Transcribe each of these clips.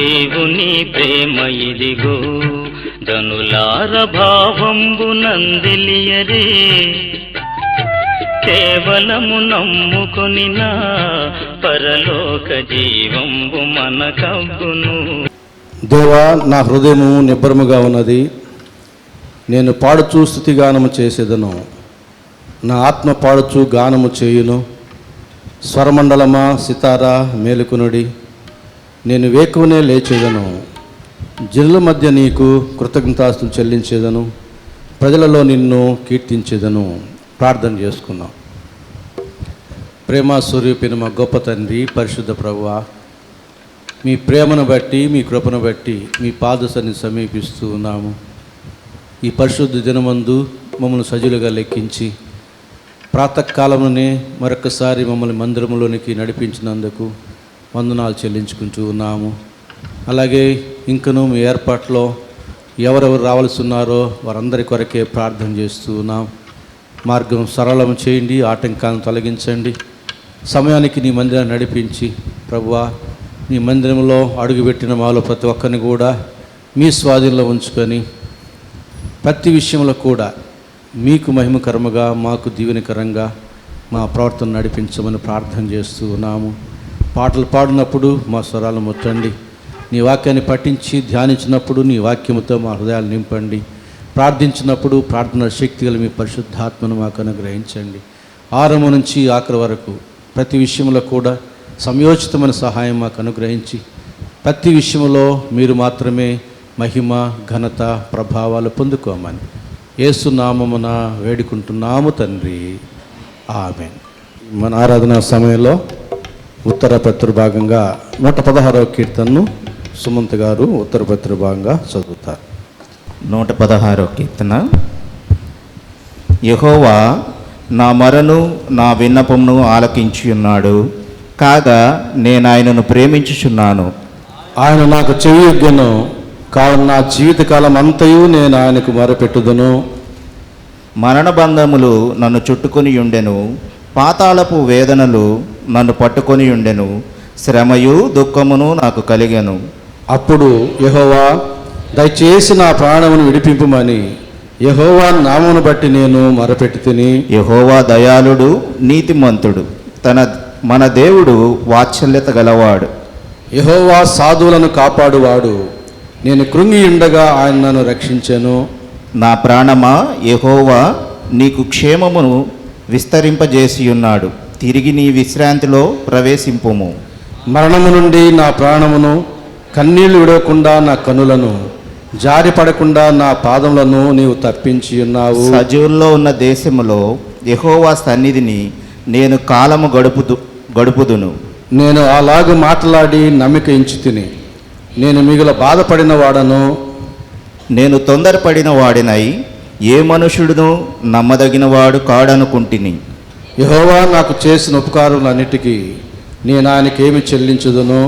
దేవుని ప్రేమ ఇదిగో ధనులార భావంబు నందిలియరే కేవలము నమ్ముకొనినా పరలోక జీవంబు మనకబ్బును. దేవా, నా హృదయము నిబ్బరముగా ఉన్నది, నేను పాడుచూ స్తుతిగానము చేసేదను. నా ఆత్మ పాడుచూ గానము చేయును. స్వరమండలమా సితారా మేలుకునుడి, నేను వేకువనే లేచేదను. జనుల మధ్య నీకు కృతజ్ఞతాస్తులు చెల్లించేదను, ప్రజలలో నిన్ను కీర్తించేదను. ప్రార్థన చేసుకున్నాం. ప్రేమ స్వరూపిన మా గొప్ప తండ్రి, పరిశుద్ధ ప్రభువా, మీ ప్రేమను బట్టి, మీ కృపను బట్టి మీ పాదసన్ని సమీపిస్తూ ఉన్నాము. ఈ పరిశుద్ధ దినమందు మమ్మల్ని సజీలుగా లెక్కించి ప్రాతకాలంలోనే మరొకసారి మమ్మల్ని మందిరంలోనికి నడిపించినందుకు వందనాలు చెల్లించుకుంటూ ఉన్నాము. అలాగే ఇంకనూ మీ ఏర్పాట్లో ఎవరెవరు రావాల్సి ఉన్నారో వారందరి కొరకే ప్రార్థన చేస్తూ ఉన్నాం. మార్గం సరళం చేయండి, ఆటంకాలను తొలగించండి. సమయానికి నీ మందిరాన్ని నడిపించి ప్రభువా, నీ మందిరంలో అడుగుపెట్టిన మాలో ప్రతి ఒక్కరిని కూడా మీ స్వాధీనంలో ఉంచుకొని ప్రతి విషయంలో కూడా మీకు మహిమకరముగా, మాకు దీవెనకరంగా మా ప్రవర్తన నడిపించమని ప్రార్థన చేస్తూ ఉన్నాము. పాటలు పాడినప్పుడు మా స్వరాలు ముట్టండి. నీ వాక్యాన్ని పఠించి ధ్యానించినప్పుడు నీ వాక్యముతో మా హృదయాలు నింపండి. ప్రార్థించినప్పుడు ప్రార్థన శక్తిగల మీ పరిశుద్ధాత్మను మాకు అనుగ్రహించండి. ఆరంభం నుంచి ఆఖరి వరకు ప్రతి విషయంలో కూడా సమయోచితమైన సహాయం మాకు అనుగ్రహించి ప్రతి విషయంలో మీరు మాత్రమే మహిమ, ఘనత, ప్రభావాలు పొందుకోమని యేసు నామమున వేడుకుంటున్నాము తండ్రి, ఆమేన్. మన ఆరాధన సమయంలో ఉత్తరపత్ర భాగంగా 116వ కీర్తనను సుమంత్ గారు ఉత్తరపత్ర భాగంగా చదువుతారు. 116వ కీర్తన. యెహోవా నా మొరను నా విన్నపమును ఆలకించి ఉన్నాడు, కాగా నేను ఆయనను ప్రేమించుచున్నాను. ఆయన నాకు చెవియొగ్గెను, కావున నా జీవితకాలం అంతయు నేను ఆయనకు మొరపెట్టుదును. మరణబంధములు నన్ను చుట్టుకొని ఉండెను, పాతాళపు వేదనలు నన్ను పట్టుకొని ఉండెను, శ్రమయు దుఃఖమును నాకు కలిగెను. అప్పుడు యెహోవా, దయచేసి నా ప్రాణమును విడిపింపుమని యెహోవా నామమును బట్టి నేను మొరపెట్టి తిని. యెహోవా దయాళుడు, నీతిమంతుడు, మన దేవుడు వాత్సల్యత గలవాడు. యెహోవా సాధువులను కాపాడువాడు, నేను కృంగి ఉండగా ఆయన నన్ను రక్షించెను. నా ప్రాణమా, యెహోవా నీకు క్షేమమును విస్తరింపజేసి ఉన్నాడు, తిరిగి నీ విశ్రాంతిలో ప్రవేశింపుము. మరణము నుండి నా ప్రాణమును, కన్నీళ్లు విడవకుండా నా కనులను, జారిపడకుండా నా పాదములను నీవు తప్పించి ఉన్నావు. సజీవుల్లో ఉన్న దేశములో యెహోవా సన్నిధిని నేను కాలము గడుపుదును. నేను అలాగ మాట్లాడి నమ్మిక ఇంచి తిని, నేను మిగుల బాధపడిన వాడను. నేను తొందరపడిన వాడినై ఏ మనుషుడును నమ్మదగిన వాడు కాడనుకుంటుని. యెహోవా నాకు చేసిన ఉపకారములన్నిటికీ నేను ఆయనకేమి చెల్లించుదును.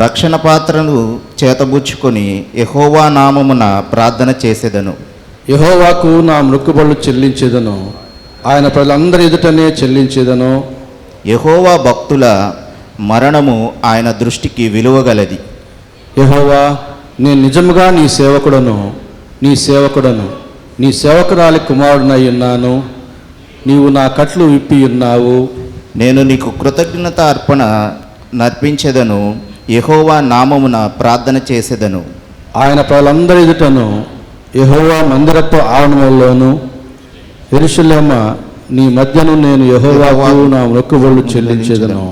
రక్షణ పాత్రను చేతబుచ్చుకొని యెహోవా నామమున ప్రార్థన చేసేదను. యెహోవాకు నా మొక్కుబడులు చెల్లించేదను, ఆయన ప్రజలందరి ఎదుటనే చెల్లించేదను. యెహోవా భక్తుల మరణము ఆయన దృష్టికి విలువగలది. యెహోవా, నేను నిజముగా నీ సేవకుడను, నీ సేవకురాలి కుమారుడనై ఉన్నాను. నీవు నా కట్లు విప్పి ఉన్నావు. నేను నీకు కృతజ్ఞత అర్పణ నర్పించెదను, యెహోవా నామమున ప్రార్థన చేసేదను. ఆయన ప్రజలందరి ఎదుటను, యెహోవా మందిరపు ఆవరణంలోను, యెరూషలేమా నీ మధ్యను నేను యెహోవాకు నా మొక్కుబడులు చెల్లించేదను.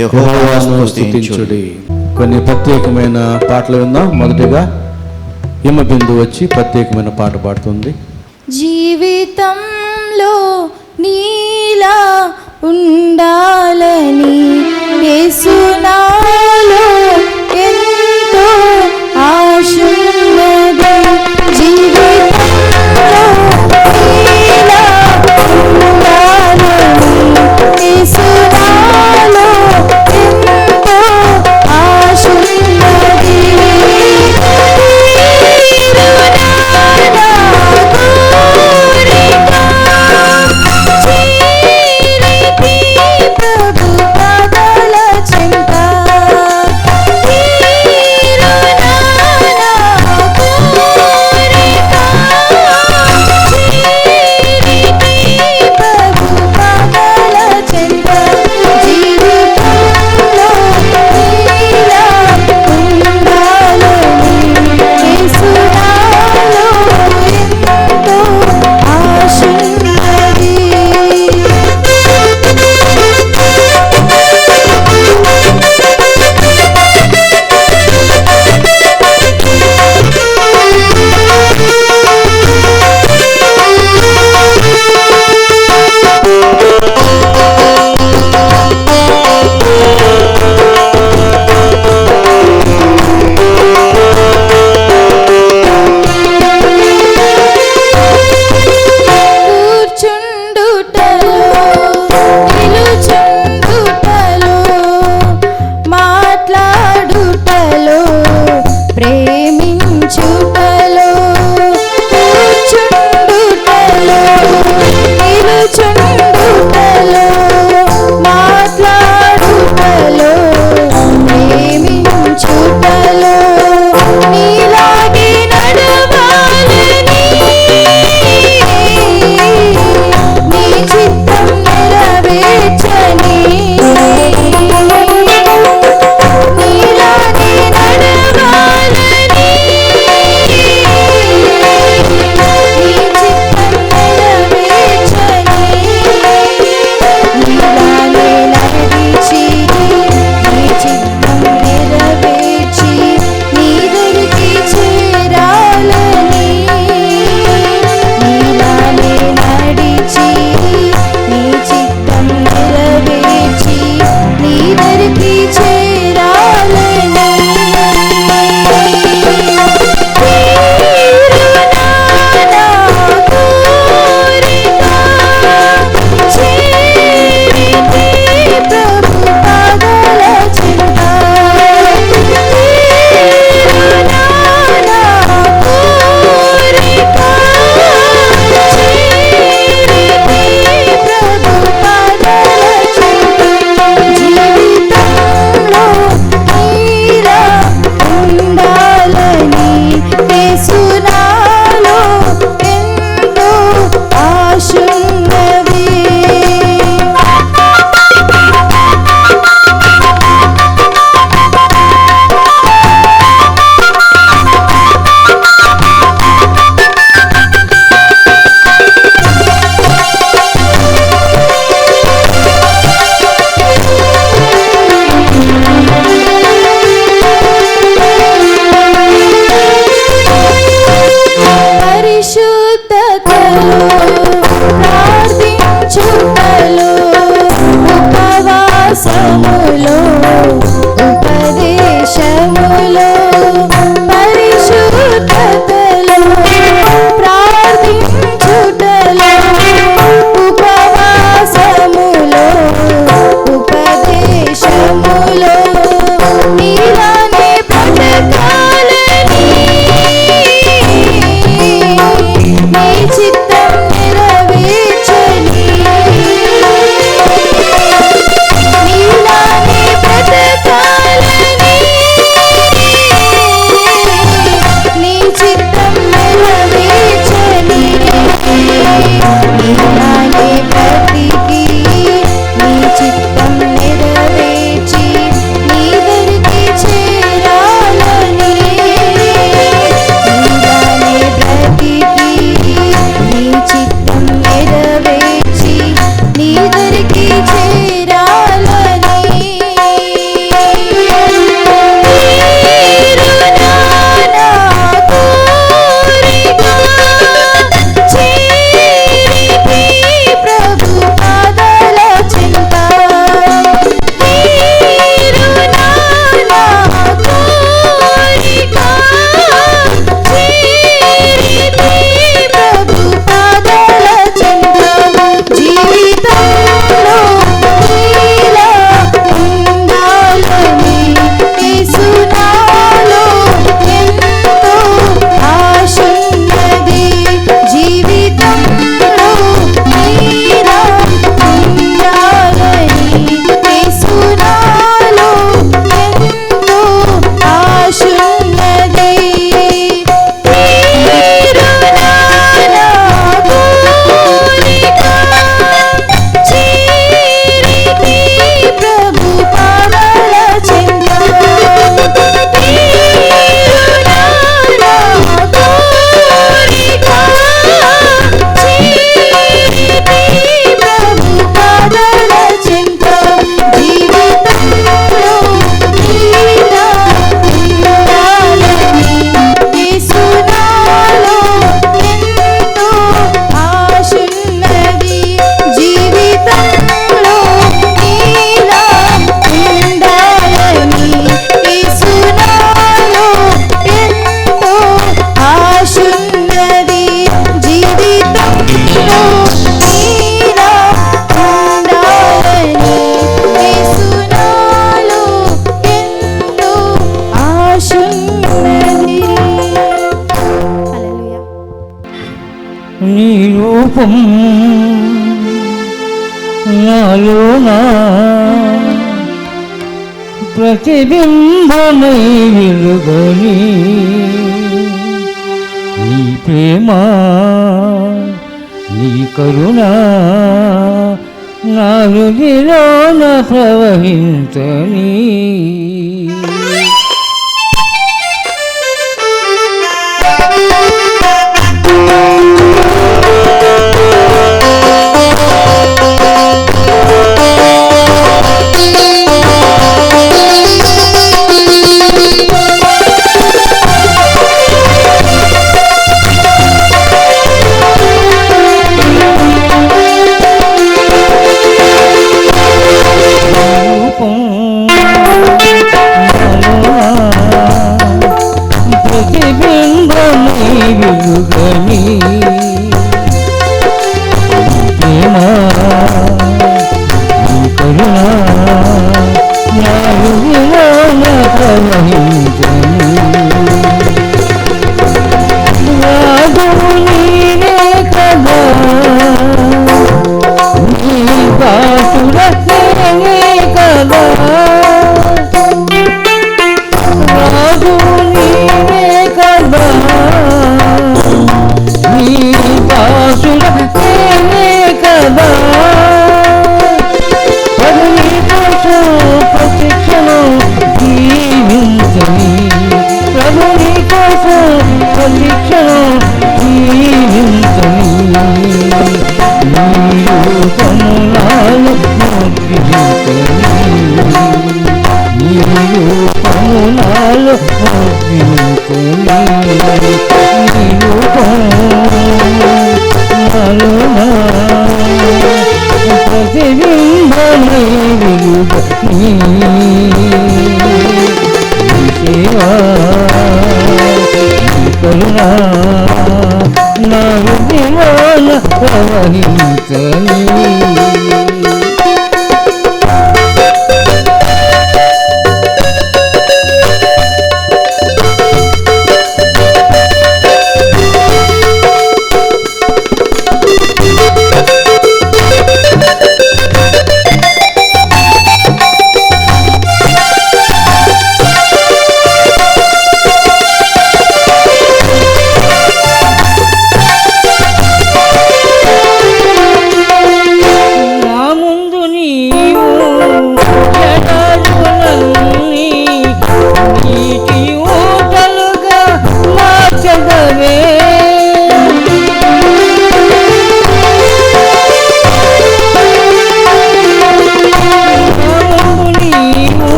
యెహోవాను స్తుతించుడి. కొన్ని ప్రత్యేకమైన పాటలు విందాం. మొదటిగా హిమబిందు వచ్చి ప్రత్యేకమైన పాట పాడుతుంది. జీవితంలో నీలా ఉండాలని యేసు నాలో ఎంతో ఆశున్నది. జీవితంలో నీలా ఉండాలని యేసు నాలో ఎంతో ఆశున్నది. ప్రభు పాదాల చెంత రూపం నాలోనా ప్రతిబింబమై వెలుగని నీ ప్రేమ నీ కరుణ నా హృదయలోన ప్రవహించని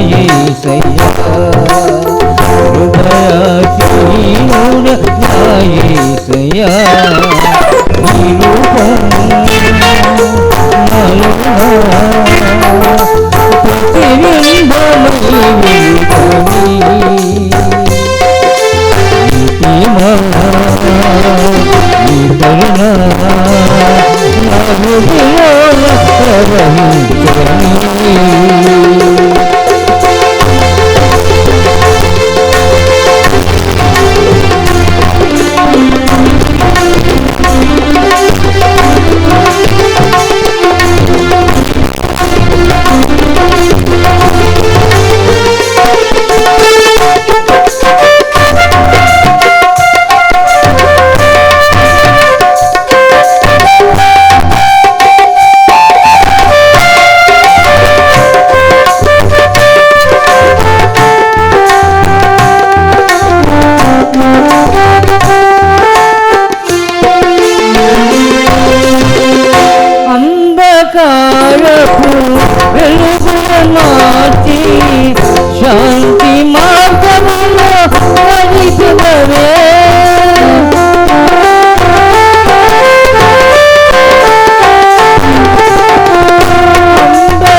యేసయ్యా హృదయాశీనుడ నా యేసయ్యా నీ రూపం నాలో ప్రతిబింబమై వెలుగని నీ ప్రేమ నీ కరుణ నా హృదయాల ప్రవహించని అంధకారపు వెలుగుల మార్చి శాంతి మార్గములో నడిపినవే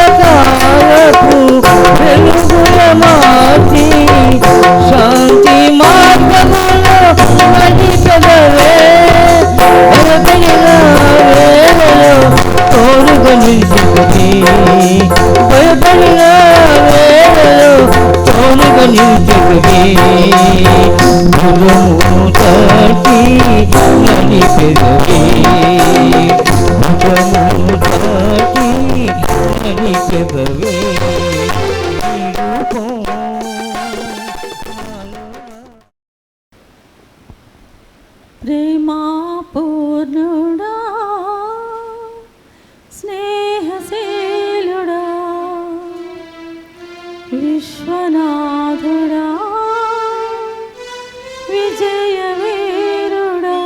అంధకారపు వెలుగుల మార్చి శాంతి మార్గములో నడిపినవే తోడుగా నిలిచుకొని భయపడిన వేళలో తోడుగా నిలిచుకొని భుజము తట్టి నడిపెదవే భుజము తట్టి నడిపెదవే ప్రేమా పూర్ణుడా స్నేహశీలుడా విశ్వనాథుడా విజయవీరుడా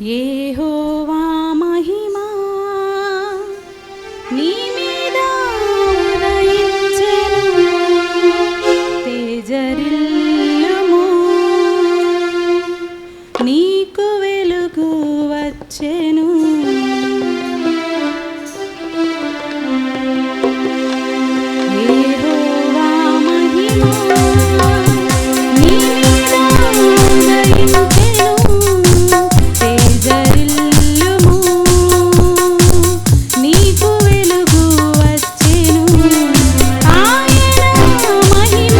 యెహోవా మహిమా నీ మీద ఉదయించెను, తేజరిల్లుము, నీకు వెలుగు వచ్చెను. యెహోవా మహిమా నీ మీద ఉదయించెను, తేజరిల్లుము, నీకు వెలుగు వచ్చెను. ఆయన మహిమ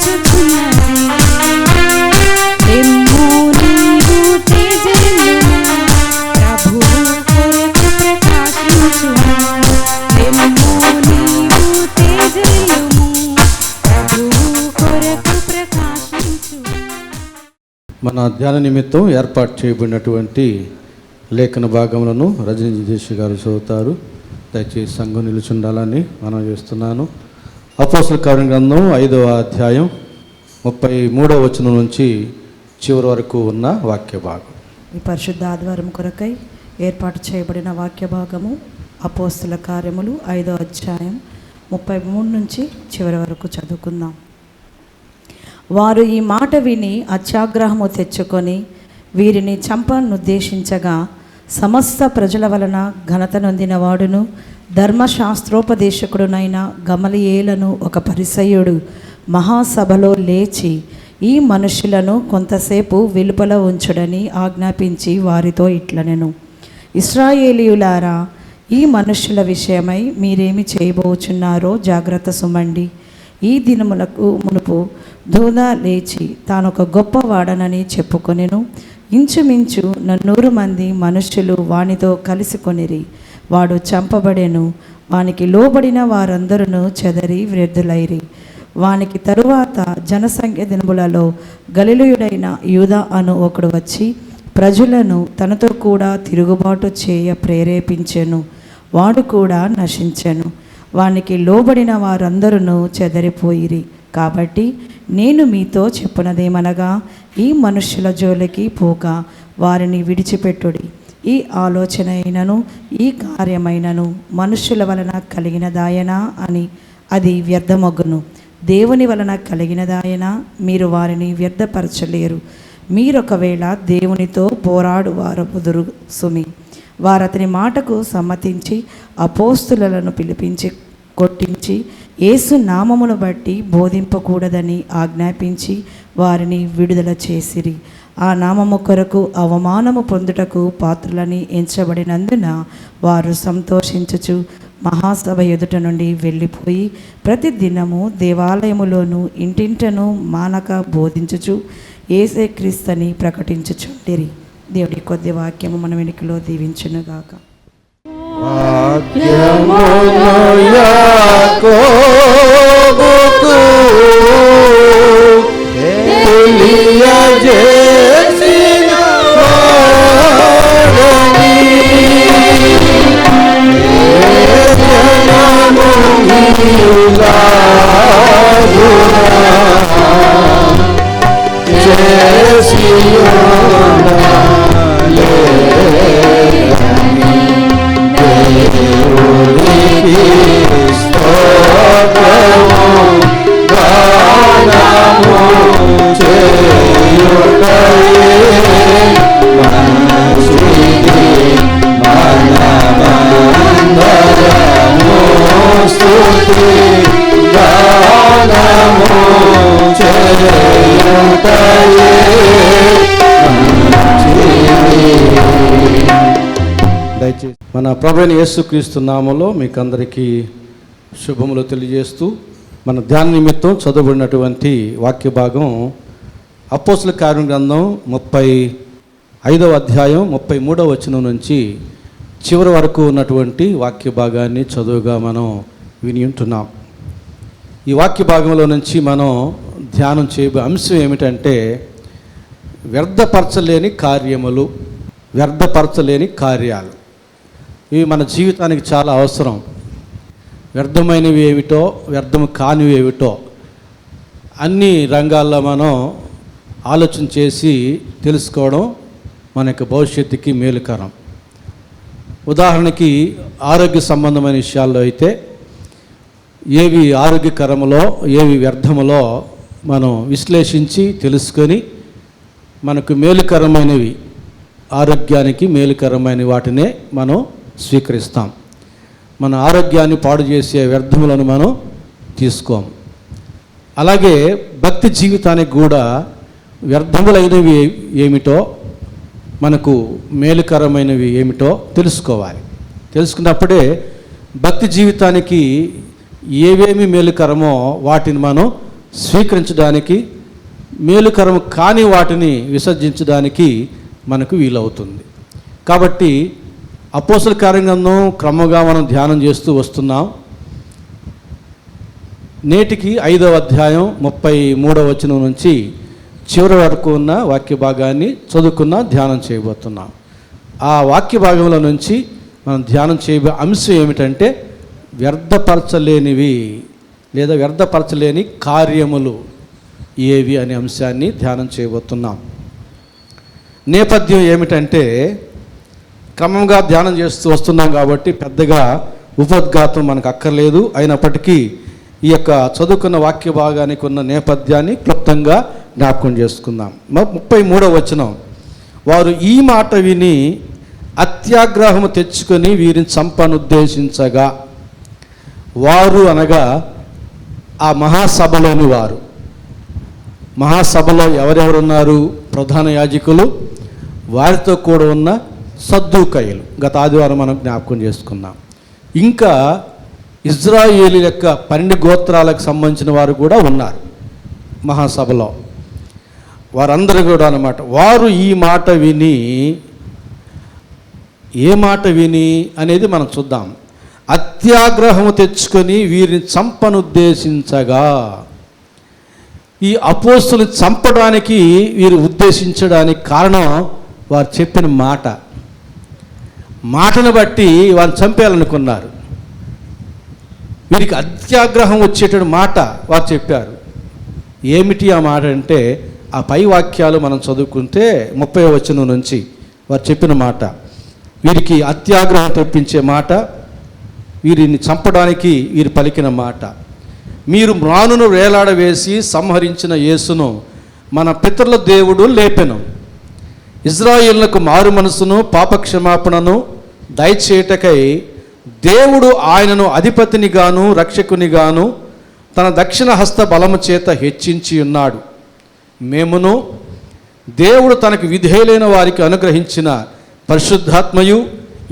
చూచుచున్నది. లెమ్ము నీవు తేజరిల్లుము, ప్రభువు కొరకు ప్రకాశించుము. లెమ్ము నీవు తేజరిల్లుము, ప్రభువు కొరకు ప్రకాశించుము. మన ధ్యాన నిమిత్తం ఏర్పాటు చేయబడినటువంటి లేఖన భాగములను రజనీజేష్ గారు చదువుతారు. దయచేసి సంఘం నిలుచుండాలని మనం చేస్తున్నాను. అపోస్తల కార్య గ్రంథం 5వ అధ్యాయం 33వ వచనం నుంచి చివరి వరకు ఉన్న వాక్య భాగం. ఈ పరిశుద్ధ ఆదివారం కొరకై ఏర్పాటు చేయబడిన వాక్య భాగము అపోస్తల కార్యములు 5వ అధ్యాయం 33 నుంచి చివరి వరకు చదువుకుందాం. వారు ఈ మాట విని అత్యాగ్రహము తెచ్చుకొని వీరిని చంపనుద్దేశించగా, సమస్త ప్రజల వలన ఘనత నొందిన వాడును ధర్మశాస్త్రోపదేశకుడునైన గమలియేలను ఒక పరిసయ్యుడు మహాసభలో లేచి, ఈ మనుషులను కొంతసేపు వెలుపల ఉంచుడని ఆజ్ఞాపించి వారితో ఇట్లనెను, ఇశ్రాయేలీయులారా, ఈ మనుషుల విషయమై మీరేమి చేయబోచున్నారో జాగ్రత్త సుమండి. ఈ దినములకు మునుపు దూద లేచి తానొక గొప్పవాడనని చెప్పుకొనెను. ఇంచుమించు 100 మంది మనుష్యులు వానితో కలిసికొనిరి. వాడు చంపబడెను. వానికి లోబడిన వారందరూ చెదరి వృద్ధులైరి. వానికి తరువాత జనసంఖ్య దినములలో గలిలయుడైన యూదా అను ఒకడు వచ్చి ప్రజలను తనతో కూడా తిరుగుబాటు చేయ ప్రేరేపించెను. వాడు కూడా నశించెను. వానికి లోబడిన వారందరూ చెదరిపోయిరి. కాబట్టి నేను మీతో చెప్పునదేమనగా, ఈ మనుష్యుల జోలికి పోక వారిని విడిచిపెట్టుడి. ఈ ఆలోచన అయినను ఈ కార్యమైనను మనుష్యుల వలన కలిగినదాయనా అని అది వ్యర్థమగును. దేవుని వలన కలిగినదాయనా మీరు వారిని వ్యర్థపరచలేరు. మీరొకవేళ దేవునితో పోరాడువారు ముదురు సుమి. వారతని మాటకు సమ్మతించి అపోస్తులను పిలిపించి కొట్టించి యేసు నామమును బట్టి బోధింపకూడదని ఆజ్ఞాపించి వారిని విడుదల చేసిరి. ఆ నామము కొరకు అవమానము పొందుటకు పాత్రులని ఎంచబడినందున వారు సంతోషించుచు మహాసభ ఎదుట నుండి వెళ్ళిపోయి ప్రతి దినము దేవాలయములోను ఇంటింటను మానక బోధించుచు యేసే క్రీస్తుని ప్రకటించుచుండిరి. దేవుడి కొద్ది వాక్యము మన వెనుకలో దీవించునుగాక. వాక్యమును యాకోబుకు తెలియజేసిన వాడని, జనము ఇలాగునా చేసియున్నలే. దయచేసి మన ప్రభువైన యేసుక్రీస్తు నామములో మీకు అందరికీ శుభములు తెలియజేస్తూ మన ధ్యాన నిమిత్తం చదవబడినటువంటి వాక్య భాగం అపోస్తల కార్య గ్రంథం 35వ అధ్యాయం 33వ వచనం నుంచి చివరి వరకు ఉన్నటువంటి వాక్య భాగాన్ని చదువుగా మనం విని ఉంటున్నాం. ఈ వాక్య భాగంలో నుంచి మనం ధ్యానం చేయబోయే అంశం ఏమిటంటే వ్యర్థపరచలేని కార్యములు, వ్యర్థపరచలేని కార్యాలు. ఇవి మన జీవితానికి చాలా అవసరం. వ్యర్థమైనవి ఏమిటో, వ్యర్థం కానివి ఏమిటో అన్ని రంగాల్లో మనం ఆలోచన చేసి తెలుసుకోవడం మన యొక్క భవిష్యత్తుకి మేలుకరం. ఉదాహరణకి ఆరోగ్య సంబంధమైన విషయాల్లో అయితే ఏవి ఆరోగ్యకరములో ఏవి వ్యర్థములో మనం విశ్లేషించి తెలుసుకొని మనకు మేలుకరమైనవి, ఆరోగ్యానికి మేలుకరమైన వాటినే మనం స్వీకరిస్తాం. మన ఆరోగ్యాన్ని పాడు చేసే వ్యర్థములను మనం తీసుకోం. అలాగే భక్తి జీవితానికి కూడా వ్యర్థములైనవి ఏమిటో, మనకు మేలుకరమైనవి ఏమిటో తెలుసుకోవాలి. తెలుసుకున్నప్పుడే భక్తి జీవితానికి ఏవేమి మేలుకరమో వాటిని మనం స్వీకరించడానికి, మేలుకరం కాని వాటిని విసర్జించడానికి మనకు వీలవుతుంది. కాబట్టి అపోస్తల కార్యగ్రంథం క్రమంగా మనం ధ్యానం చేస్తూ వస్తున్నాం. నేటికి 5వ అధ్యాయం 33వ వచనం నుంచి చివరి వరకు ఉన్న వాక్య భాగాన్ని చదువుకున్న ధ్యానం చేయబోతున్నాం. ఆ వాక్య భాగంలో నుంచి మనం ధ్యానం చేయబోయే అంశం ఏమిటంటే వ్యర్థపరచలేనివి లేదా వ్యర్థపరచలేని కార్యములు ఏవి అనే అంశాన్ని ధ్యానం చేయబోతున్నాం. నేపథ్యం ఏమిటంటే క్రమంగా ధ్యానం చేస్తూ వస్తున్నాం కాబట్టి పెద్దగా ఉపోద్ఘాతం మనకు అక్కర్లేదు. అయినప్పటికీ ఈ యొక్క చదువుకున్న వాక్య భాగానికి ఉన్న నేపథ్యాన్ని క్లుప్తంగా జ్ఞాపకం చేసుకుందాం. 33వ వచనం, వారు ఈ మాట విని అత్యాగ్రహము తెచ్చుకొని వీరిని చంపనుద్దేశించగా, వారు అనగా ఆ మహాసభలోని వారు. మహాసభలో ఎవరెవరున్నారు? ప్రధాన యాజకులు, వారితో కూడా ఉన్న సద్దూకయ్యులు, గత ఆదివారం మనం జ్ఞాపకం చేసుకున్నాం. ఇంకా ఇజ్రాయేలు యొక్క 12 గోత్రాలకు సంబంధించిన వారు కూడా ఉన్నారు మహాసభలో. వారందరూ కూడా అన్నమాట. వారు ఈ మాట విని, ఏ మాట విని అనేది మనం చూద్దాం. అత్యాగ్రహము తెచ్చుకొని వీరిని చంపనుద్దేశించగా, ఈ అపోస్తులను చంపడానికి వీరు ఉద్దేశించడానికి కారణం వారు చెప్పిన మాటను బట్టి వారిని చంపేయాలనుకున్నారు. వీరికి అత్యాగ్రహం వచ్చేటటువంటి మాట వారు చెప్పారు. ఏమిటి ఆ మాట అంటే ఆ పై వాక్యాలు మనం చదువుకుంటే 30వ వచనం నుంచి వారు చెప్పిన మాట, వీరికి అత్యాగ్రహం తెప్పించే మాట, వీరిని చంపడానికి వీరు పలికిన మాట. మీరు మ్రానును వేలాడవేసి సంహరించిన యేసును మన పితరుల దేవుడు లేపెను. ఇజ్రాయేలులకు మారు మనసును పాపక్షమాపణను దయచేయటకై దేవుడు ఆయనను అధిపతినిగాను రక్షకునిగాను తన దక్షిణ హస్త బలము చేత హెచ్చించి ఉన్నాడు. మేమును దేవుడు తనకు విధేయులైన వారికి అనుగ్రహించిన పరిశుద్ధాత్మయు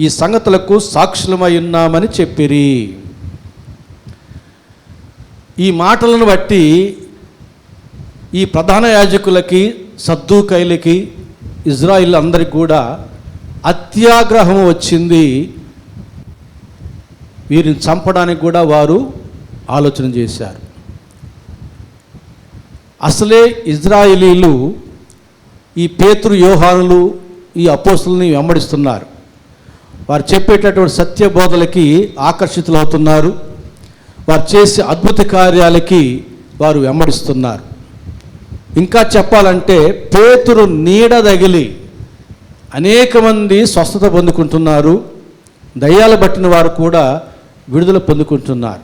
ఈ సంగతులకు సాక్షులమై ఉన్నామని చెప్పిరి. ఈ మాటలను బట్టి ఈ ప్రధాన యాజకులకి, సద్దూకైలకి, ఇజ్రాయిల్ అందరికి కూడా అత్యాగ్రహం వచ్చింది. వీరిని చంపడానికి కూడా వారు ఆలోచన చేశారు. అసలే ఇజ్రాయిలీలు ఈ పేతురు, యోహానులు, ఈ అపోస్తులని వెంబడిస్తున్నారు. వారు చెప్పేటటువంటి సత్యబోధలకి ఆకర్షితులవుతున్నారు. వారు చేసే అద్భుత కార్యాలకి వారు వెంబడిస్తున్నారు. ఇంకా చెప్పాలంటే పేతురు నీడ తగిలి అనేక మంది స్వస్థత పొందుకుంటున్నారు. దయ్యాలు పట్టిన వారు కూడా విడుదల పొందుకుంటున్నారు.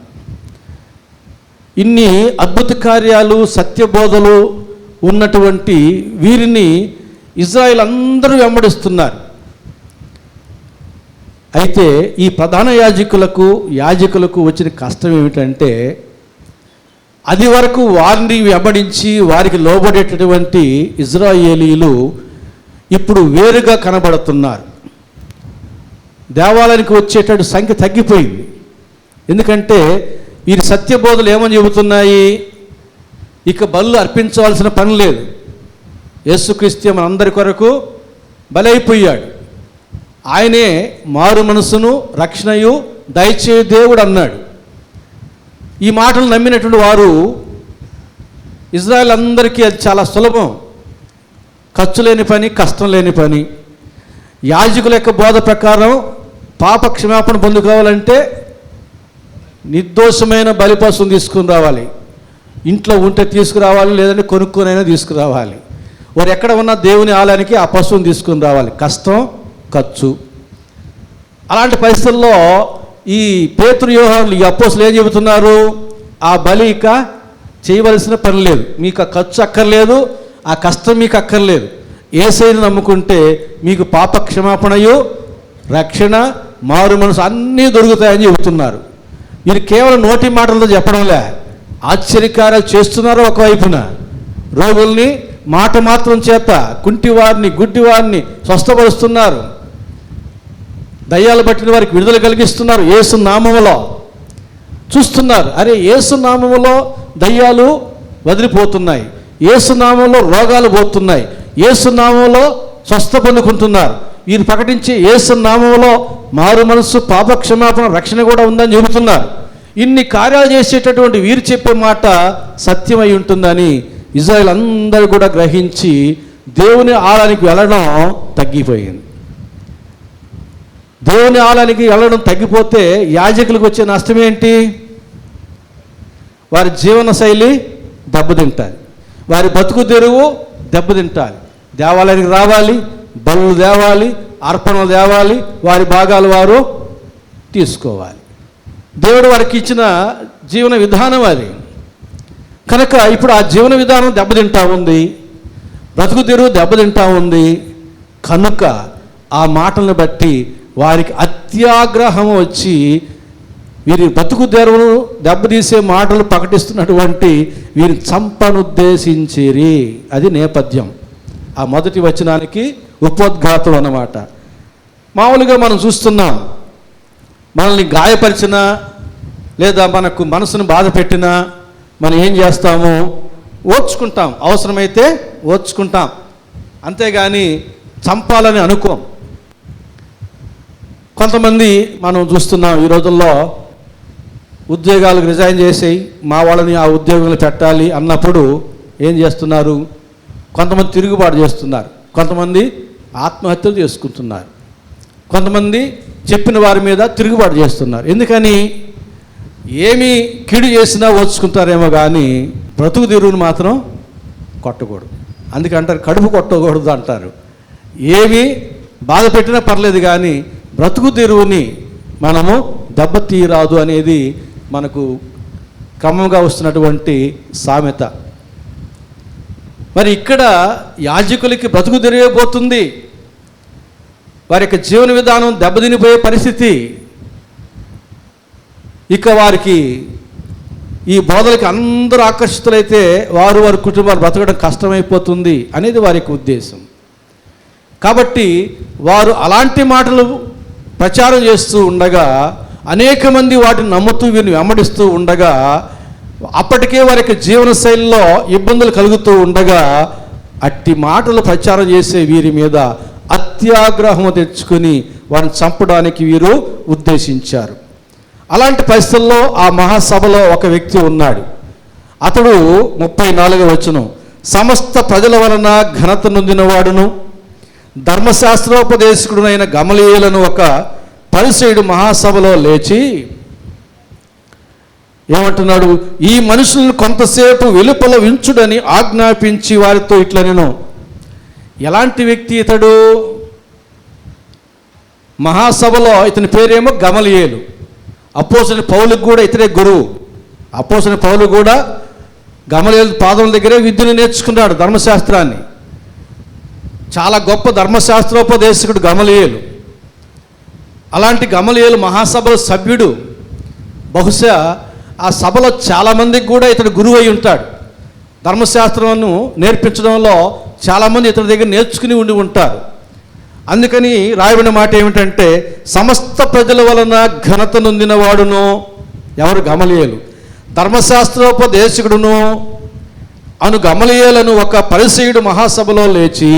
ఇన్ని అద్భుత కార్యాలు, సత్యబోధలు ఉన్నటువంటి వీరిని ఇజ్రాయేల్ అందరూ వెంబడిస్తున్నారు. అయితే ఈ ప్రధాన యాజకులకు వచ్చిన కష్టం ఏమిటంటే, అది వరకు వారిని వెంబడించి వారికి లోబడేటటువంటి ఇజ్రాయేలీలు ఇప్పుడు వేరుగా కనబడుతున్నారు. దేవాలయానికి వచ్చేటటువంటి సంఖ్య తగ్గిపోయింది. ఎందుకంటే వీరి సత్యబోధలు ఏమని చెబుతున్నాయి? ఇక బలులు అర్పించవలసిన పని లేదు, యేసుక్రీస్తు మనందరి కొరకు బలైపోయాడు, ఆయనే మారు మనసును రక్షణయు దయచేయు దేవుడు అన్నాడు. ఈ మాటలు నమ్మినటువంటి వారు, ఇజ్రాయెల్ అందరికీ అది చాలా సులభం, ఖర్చు లేని పని, కష్టం లేని పని. యాజకుల యొక్క బోధ ప్రకారం పాప క్షమాపణ పొందుకోవాలంటే నిర్దోషమైన బలిపశువుని తీసుకుని రావాలి. ఇంట్లో ఉంటే తీసుకురావాలి, లేదంటే కొనుక్కొనైనా తీసుకురావాలి. వారు ఎక్కడ ఉన్న దేవుని ఆలయానికి ఆ పశువుని తీసుకుని రావాలి. కష్టం, ఖర్చు. అలాంటి పరిస్థితుల్లో ఈ పేతురు, యోహానులు, ఈ అపోస్తులు ఏం చెబుతున్నారు? ఆ బలి ఇక చేయవలసిన పని లేదు, మీకు ఆ ఖర్చు అక్కర్లేదు, ఆ కష్టం మీకు అక్కర్లేదు. యేసయ్యను నమ్ముకుంటే మీకు పాప క్షమాపణయు రక్షణ, మారు మనసు అన్నీ దొరుకుతాయని చెబుతున్నారు. వీరు కేవలం నోటి మాటలతో చెప్పడంలే, ఆశ్చర్యకార్యాలు చేస్తున్నారు. ఒకవైపున రోగుల్ని మాట మాత్రం చేత, కుంటివారిని, గుడ్డివారిని స్వస్థపరుస్తున్నారు, దయ్యాలు పట్టిన వారికి విడుదల కలిగిస్తున్నారు. యేసు నామములో చూస్తున్నారు. అరే, యేసు నామములో దయ్యాలు వదిలిపోతున్నాయి, యేసునామంలో రోగాలు పోతున్నాయి, యేసునామంలో స్వస్థ పొందుకుంటున్నారు. వీరు ప్రకటించి యేసునామంలో మారు మనస్సు, పాపక్షమాపణ, రక్షణ కూడా ఉందని చెబుతున్నారు. ఇన్ని కార్యాలు చేసేటటువంటి వీరు చెప్పే మాట సత్యమై ఉంటుందని ఇజ్రాయేల్ అందరూ కూడా గ్రహించి దేవుని ఆలయానికి వెళ్ళడం తగ్గిపోయింది. దేవుని ఆలయానికి వెళ్ళడం తగ్గిపోతే యాజకులకు వచ్చే నష్టం ఏంటి? వారి జీవన శైలి దెబ్బతింటాలి, వారి బతుకు తెరువు దెబ్బతింటాలి. దేవాలయానికి రావాలి, బలులు తేవాలి, అర్పణలు తేవాలి, వారి భాగాలు వారు తీసుకోవాలి. దేవుడు వారికి ఇచ్చిన జీవన విధానం అది. కనుక ఇప్పుడు ఆ జీవన విధానం దెబ్బతింటా ఉంది, బ్రతుకు తెరువు దెబ్బతింటా ఉంది. కనుక ఆ మాటలను బట్టి వారికి అత్యాగ్రహం వచ్చి వీరి బతుకు తెరువును దెబ్బతీసే మాటలు ప్రకటిస్తున్నటువంటి వీరిని చంపనుద్దేశించిరి. అది నేపథ్యం. ఆ మొదటి వచనానికి ఉపోద్ఘాతం అన్నమాట. మామూలుగా మనం చూస్తున్నాం, మనల్ని గాయపరిచినా లేదా మనకు మనసును బాధ పెట్టినా మనం ఏం చేస్తాము? ఓర్చుకుంటాం, అవసరమైతే ఓర్చుకుంటాం, అంతేగాని చంపాలని అనుకోం. కొంతమంది మనం చూస్తున్నాం ఈ రోజుల్లో ఉద్యోగాలకు రిజైన్ చేసేయి, మా వాళ్ళని ఆ ఉద్యోగాలు పెట్టాలి అన్నప్పుడు ఏం చేస్తున్నారు? కొంతమంది తిరుగుబాటు చేస్తున్నారు, కొంతమంది ఆత్మహత్యలు చేసుకుంటున్నారు, కొంతమంది చెప్పిన వారి మీద తిరుగుబాటు చేస్తున్నారు. ఎందుకని? ఏమి కీడు చేసినా ఓర్చుకుంటారేమో కానీ బ్రతుకు తెరువును మాత్రం కొట్టకూడదు. అందుకంటారు కడుపు కొట్టకూడదు అంటారు. ఏమి బాధ పెట్టినా పర్లేదు కానీ బ్రతుకు తెరువుని మనము దెబ్బతీయరాదు అనేది మనకు క్రమంగా వస్తున్నటువంటి సామెత. మరి ఇక్కడ యాజకులకి బ్రతుకు తెరిగిపోతుంది, వారి యొక్క జీవన విధానం దెబ్బతినిపోయే పరిస్థితి. ఇక వారికి ఈ బోధలకి అందరూ ఆకర్షితులైతే వారు వారి కుటుంబాలు బ్రతకడం కష్టమైపోతుంది అనేది వారి యొక్క ఉద్దేశం. కాబట్టి వారు అలాంటి మాటలు ప్రచారం చేస్తూ ఉండగా అనేక మంది వాటిని నమ్ముతూ వీరిని వెంబడిస్తూ ఉండగా అప్పటికే వారి యొక్క జీవన శైలిలో ఇబ్బందులు కలుగుతూ ఉండగా అట్టి మాటలు ప్రచారం చేసే వీరి మీద అత్యాగ్రహం తెచ్చుకొని వారిని చంపడానికి వీరు ఉద్దేశించారు. అలాంటి పరిస్థితుల్లో ఆ మహాసభలో ఒక వ్యక్తి ఉన్నాడు. అతడు 34వ వచనం, సమస్త ప్రజల వలన ఘనత నొందినవాడును ధర్మశాస్త్రోపదేశకుడునైన గమలీయేలను ఒక పరిసయ్యుడు మహాసభలో లేచి ఏమంటున్నాడు? ఈ మనుషులను కొంతసేపు వెలుపల ఉంచుడని ఆజ్ఞాపించి వారితో ఇట్లా నేను. ఎలాంటి వ్యక్తి ఇతడు? మహాసభలో ఇతని పేరేమో గమలీయేలు. అపోస్తలుడైన పౌలుకు కూడా ఇతడే గురువు. అపోస్తలుడైన పౌలు కూడా గమలీయేలు పాదముల దగ్గరే విద్యను నేర్చుకున్నాడు, ధర్మశాస్త్రాన్ని. చాలా గొప్ప ధర్మశాస్త్రోపదేశకుడు గమలీయేలు. అలాంటి గమలీయేలు మహాసభలో సభ్యుడు. బహుశా ఆ సభలో చాలామందికి కూడా ఇతడు గురువు అయి ఉంటాడు. ధర్మశాస్త్రాలను నేర్పించడంలో చాలామంది ఇతని దగ్గర నేర్చుకుని ఉండి ఉంటారు. అందుకని రాయబడిన మాట ఏమిటంటే సమస్త ప్రజల వలన ఘనత నొందినవాడును ఎవరు? గమలీయేలు. ధర్మశాస్త్రోపదేశకుడును అను గమలీయేలను ఒక పరిసయ్యుడు మహాసభలో లేచి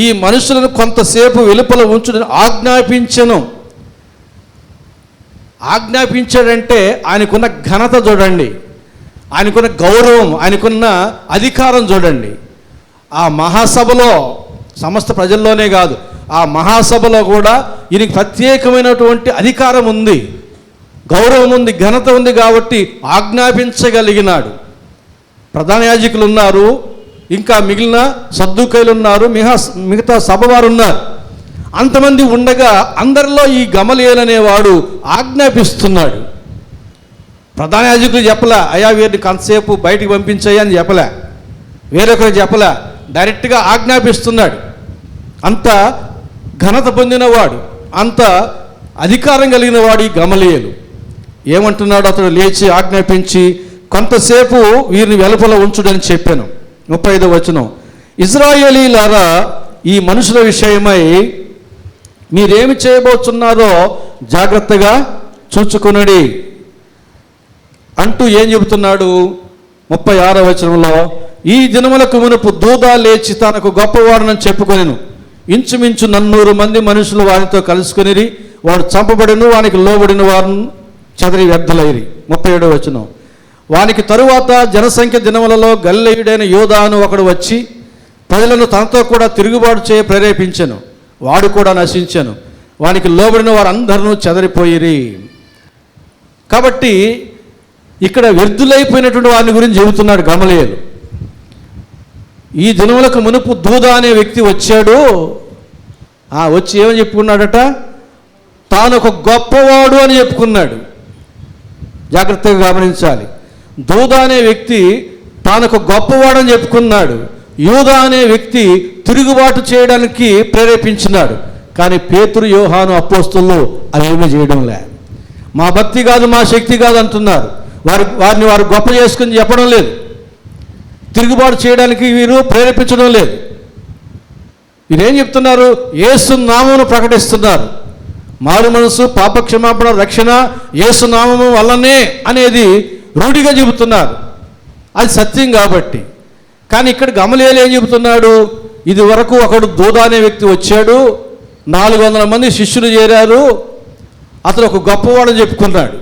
ఈ మనుషులను కొంతసేపు వెలుపల ఉంచుడని ఆజ్ఞాపించెను. ఆజ్ఞాపించాడంటే ఆయనకున్న ఘనత చూడండి, ఆయనకున్న గౌరవం, ఆయనకున్న అధికారం చూడండి. ఆ మహాసభలో సమస్త ప్రజల్లోనే కాదు, ఆ మహాసభలో కూడా ఈయనకి ప్రత్యేకమైనటువంటి అధికారం ఉంది, గౌరవం ఉంది, ఘనత ఉంది. కాబట్టి ఆజ్ఞాపించగలిగినాడు. ప్రధాన యాజకులు ఉన్నారు, ఇంకా మిగిలిన సద్దూకైలు ఉన్నారు, మిగతా సభవారు ఉన్నారు. అంతమంది ఉండగా అందరిలో ఈ గమలీయేలు అనేవాడు ఆజ్ఞాపిస్తున్నాడు. ప్రధాన యాజకులు చెప్పలే, అయ్యా వీరిని కొంతసేపు బయటికి పంపించాయి అని చెప్పలే, వేరొకరు చెప్పలే, డైరెక్ట్గా ఆజ్ఞాపిస్తున్నాడు. అంత ఘనత పొందినవాడు, అంత అధికారం కలిగిన వాడు ఈ గమలీయేలు. ఏమంటున్నాడు? అతడు లేచి ఆజ్ఞాపించి కొంతసేపు వీరిని వెలుపల ఉంచుడని చెప్పాను. 35వ వచనం, ఇశ్రాయేలీయులారా, ఈ మనుషుల విషయమై మీరేమి చేయబోతున్నారో జాగ్రత్తగా చూచుకొనుడి అంటూ ఏం చెబుతున్నాడు? 36వ వచనంలో, ఈ దినములకు మునుపు దూదా లేచి తనకు గొప్పవాడనని చెప్పుకొనెను. ఇంచుమించు 400 మంది మనుషులు వారితో కలుసుకొనిరి. వాడు చంపబడిను, వానికి లోబడిన వారిని చెదరి వ్యర్థులైరి. 37వ వచనం, వానికి తరువాత జనసంఖ్య దినములలో గలిలయుడైన యోధా అని ఒకడు వచ్చి ప్రజలను తనతో కూడా తిరుగుబాటు చేయ ప్రేరేపించెను. వాడు కూడా నశించెను, వానికి లోబడిన వారందరూ చెదరిపోయిరి. కాబట్టి ఇక్కడ వ్యర్థులైపోయినటువంటి వారిని గురించి చెబుతున్నాడు గమలీయేలు. ఈ దినములకు మునుపు దూదా అనే వ్యక్తి వచ్చాడు. వచ్చి ఏమని చెప్పుకున్నాడట? తాను ఒక గొప్పవాడు అని చెప్పుకున్నాడు. జాగ్రత్తగా గమనించాలి. దూదా అనే వ్యక్తి తాను ఒక గొప్పవాడని చెప్పుకున్నాడు. యూదా అనే వ్యక్తి తిరుగుబాటు చేయడానికి ప్రేరేపించినాడు. కానీ పేతురు, యోహాను, అపోస్తలులు అవేమీ చేయడం లే. మా భక్తి కాదు, మా శక్తి కాదు అంటున్నారు. వారిని వారు గొప్ప చేసుకుని చెప్పడం లేదు. తిరుగుబాటు చేయడానికి వీరు ప్రేరేపించడం లేదు. వీరేం చెప్తున్నారు? యేసు నామమును ప్రకటిస్తున్నారు. మారు మనసు, పాపక్షమాపణ, రక్షణ యేసు నామము వల్లనే అనేది రూఢిగా చెబుతున్నారు. అది సత్యం కాబట్టి. కానీ ఇక్కడ గమలీయేలు ఏం చెబుతున్నాడు? ఇది వరకు ఒకడు దూదా అనే వ్యక్తి వచ్చాడు, 400 మంది శిష్యులు చేరారు, అతను ఒక గొప్పవాడని చెప్పుకున్నాడు.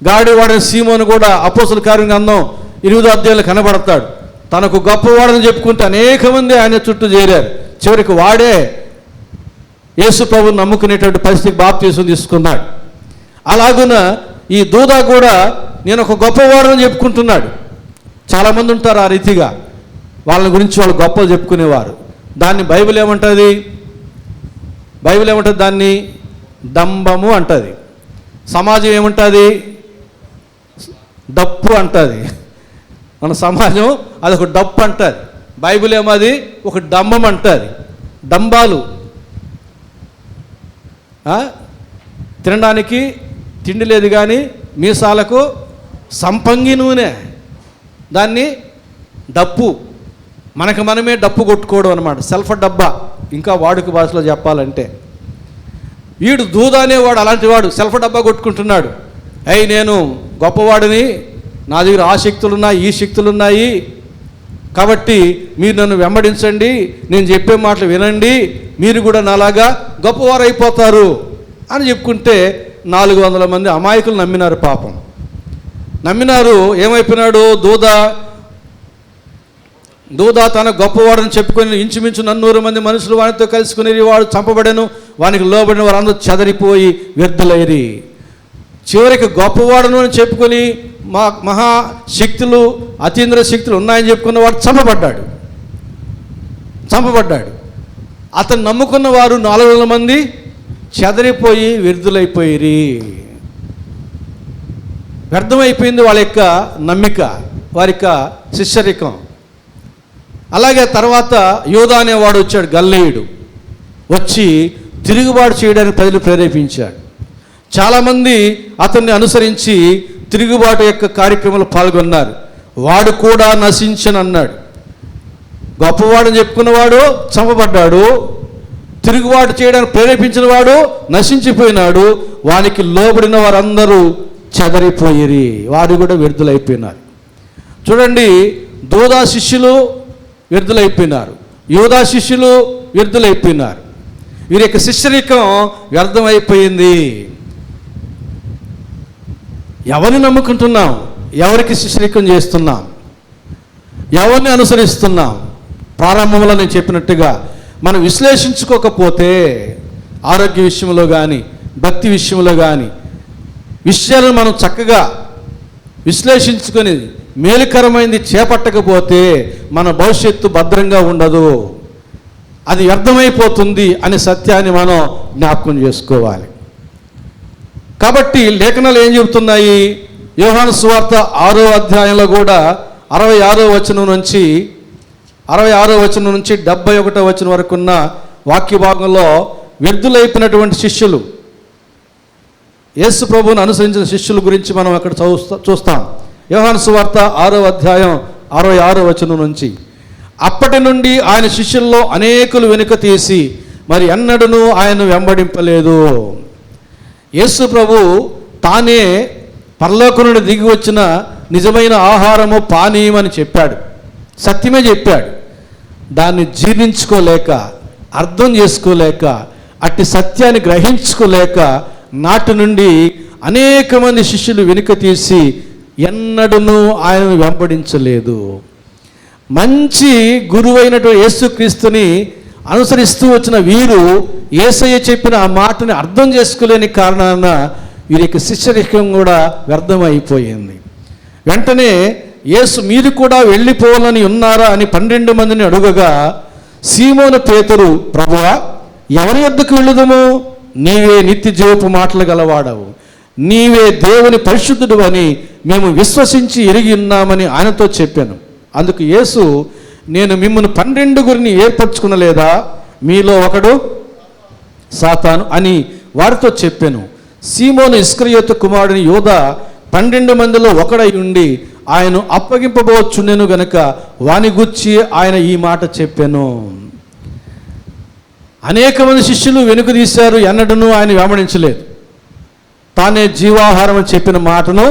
గాడివాడని సీమోను కూడా అపోస్తల కార్యం గ్రంథం 8వ అధ్యాయంలో కనబడతాడు. తనకు గొప్పవాడని చెప్పుకుంటే అనేక మంది ఆయన చుట్టూ చేరారు. చివరికి వాడే యేసు ప్రభువుని నమ్ముకునేటువంటి పరిస్థితికి బాప్తీసం తీసుకున్నాడు. అలాగున ఈ దూదా కూడా నేను ఒక గొప్పవాడని చెప్పుకుంటున్నాడు. చాలామంది ఉంటారు ఆ రీతిగా. వాళ్ళ గురించి వాళ్ళు గొప్పలు చెప్పుకునేవారు. దాన్ని బైబిల్ ఏమంటుంది? దాన్ని డంబము అంటుంది. సమాజం ఏమంటుంది? డప్పు అంటుంది. మన సమాజం అదొక డప్పు అంటుంది. బైబిల్ ఏమది ఒక డంబం అంటుంది. డంబాలు తినడానికి తిండి లేదు, కానీ మీసాలకు సంపంగి నూనె, దాన్ని డప్పు. మనకు మనమే డప్పు కొట్టుకోవడం అనమాట. సెల్ఫ్ డబ్బా ఇంకా వాడుక భాషలో చెప్పాలంటే. వీడు దూదా అనేవాడు అలాంటి వాడు. సెల్ఫ్ డబ్బా కొట్టుకుంటున్నాడు. నేను గొప్పవాడిని, నా దగ్గర ఆ శక్తులు ఉన్నాయి, ఈ శక్తులు ఉన్నాయి, కాబట్టి మీరు నన్ను వెంబడించండి, నేను చెప్పే మాటలు వినండి, మీరు కూడా నాలాగా గొప్పవారు అయిపోతారు అని చెప్పుకుంటే 400 మంది అమాయకులు నమ్మినారు. పాపం నమ్మినారు. ఏమైపోయినాడు? దూదా తన గొప్పవాడని చెప్పుకొని ఇంచుమించు 400 మంది మనుషులు వానితో కలుసుకుని వాడు చంపబడెను, వానికి లోబడిన వారందరూ చెదరిపోయి వ్యర్థులైరి. చివరికి గొప్పవాడను అని చెప్పుకొని మహాశక్తులు, అతీంద్ర శక్తులు ఉన్నాయని చెప్పుకున్న వాడు చంపబడ్డాడు. అతను నమ్ముకున్న వారు 400 మంది చెదరిపోయి వ్యర్థులైపోయిరి. వ్యర్థమైపోయింది వాళ్ళ యొక్క నమ్మిక, వారి యొక్క శిష్యరికం. అలాగే తర్వాత యోధా అనేవాడు వచ్చాడు, గలిలయుడు. వచ్చి తిరుగుబాటు చేయడానికి ప్రజలు ప్రేరేపించాడు. చాలామంది అతన్ని అనుసరించి తిరుగుబాటు యొక్క కార్యక్రమంలో పాల్గొన్నారు. వాడు కూడా నశించనన్నాడు. గొప్పవాడని చెప్పుకున్నవాడు చంపబడ్డాడు, తిరుగుబాటు చేయడానికి ప్రేరేపించిన వాడు నశించిపోయినాడు, వానికి లోబడిన వారందరూ చెదరిపోయిరి, వారు కూడా వ్యర్థులైపోయినారు. చూడండి, దూదా శిష్యులు వ్యర్థులైపోయినారు, యూదా శిష్యులు వ్యర్థులైపోయినారు. వీరి యొక్క శిష్యరికం వ్యర్థమైపోయింది. ఎవరిని నమ్ముకుంటున్నాం? ఎవరికి శిష్యరికం చేస్తున్నాం? ఎవరిని అనుసరిస్తున్నాం? ప్రారంభంలో నేను చెప్పినట్టుగా మనం విశ్లేషించుకోకపోతే ఆరోగ్య విషయంలో కానీ భక్తి విషయంలో కానీ విషయాలను మనం చక్కగా విశ్లేషించుకొని మేలుకరమైనది చేపట్టకపోతే మన భవిష్యత్తు భద్రంగా ఉండదు, అది వ్యర్థమైపోతుంది అనే సత్యాన్ని మనం జ్ఞాపకం చేసుకోవాలి. కాబట్టి లేఖనాలు ఏం చెబుతున్నాయి? యోహాను సువార్త 6వ అధ్యాయంలో కూడా 66వ వచనం నుంచి 71వ వచనం వరకు ఉన్న వాక్య భాగంలో వ్యర్థులైపోయినటువంటి శిష్యులు, యేసు ప్రభువును అనుసరించిన శిష్యుల గురించి మనం అక్కడ చూస్తాం. యోహాను సువార్త 6వ అధ్యాయం 66వ వచనం నుంచి, అప్పటి నుండి ఆయన శిష్యుల్లో అనేకులు వెనుక తీసి మరి ఎన్నడూ ఆయన్ను వెంబడింపలేదు. యేసు ప్రభు తానే పరలోకం నుండి దిగి వచ్చిన నిజమైన ఆహారము పానీయం అని చెప్పాడు, సత్యమే చెప్పాడు. దాన్ని జీర్ణించుకోలేక, అర్థం చేసుకోలేక, అట్టి సత్యాన్ని గ్రహించుకోలేక నాటి నుండి అనేక మంది శిష్యులు వెనుక తీసి ఎన్నడూ ఆయనను వెంబడించలేదు. మంచి గురువైనటువంటి యేసుక్రీస్తుని అనుసరిస్తూ వచ్చిన వీరు యేసయ్య చెప్పిన ఆ మాటని అర్థం చేసుకోలేని కారణాన వీరి యొక్క శిష్యరికం కూడా వ్యర్థమైపోయింది. వెంటనే యేసు మీరు కూడా వెళ్ళిపోవాలని ఉన్నారా అని 12 మందిని అడుగగా సీమోను పేతురు, ప్రభువా ఎవరి యొద్దకు వెళ్ళుదము? నీవే నిత్య జీవపు మాటలు గలవాడవు, నీవే దేవుని పరిశుద్ధుడు అని మేము విశ్వసించి ఎరిగి ఉన్నామని ఆయనతో చెప్పాను. అందుకు యేసు, నేను మిమ్మల్ని 12 ఏర్పరచుకునలేదా? మీలో ఒకడు సాతాను అని వారితో చెప్పాను. సీమోను ఇస్కరియోతు కుమారుని యోధా 12 మందిలో ఒకడై ఉండి ఆయన అప్పగింపబోచుండెను గనుక వాని గూర్చి ఆయన ఈ మాట చెప్పాను. అనేక మంది శిష్యులు వెనుక తీశారు, ఎన్నడూ ఆయన వెంబడించలేదు. తానే జీవాహారం అని చెప్పిన మాటను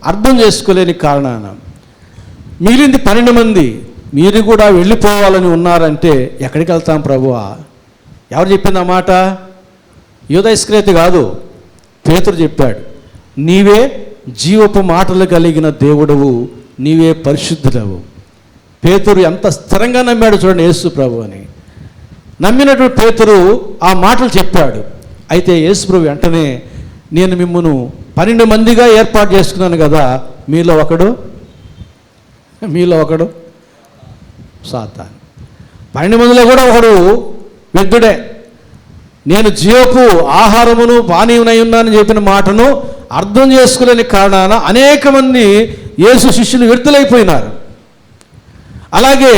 అర్థం చేసుకోలేని కారణాన మిగిలింది 12 మంది. మీరు కూడా వెళ్ళిపోవాలని ఉన్నారంటే ఎక్కడికి వెళ్తాం ప్రభువా? ఎవరు చెప్పింది ఆ మాట? యూదా ఇస్కరియోతు కాదు, పేతురు చెప్పాడు. నీవే జీవపు మాటలు కలిగిన దేవుడవు, నీవే పరిశుద్ధుడవు. పేతురు ఎంత స్థిరంగా నమ్మాడు చూడండి యేసు ప్రభు అని. నమ్మినటువంటి పేతురు ఆ మాటలు చెప్పాడు. అయితే యేసు ప్రభు వెంటనే, నేను మిమ్మల్ని 12 మందిగా ఏర్పాటు చేసుకున్నాను కదా, మీలో ఒకడు సాతాను. 12 మందిలో కూడా ఒకడు వ్యర్థుడే. నేను జీవపు ఆహారమును పానీయమునై ఉన్నానని చెప్పిన మాటను అర్థం చేసుకోలేని కారణాన అనేక మంది యేసు శిష్యులు వ్యర్థులైపోయినారు. అలాగే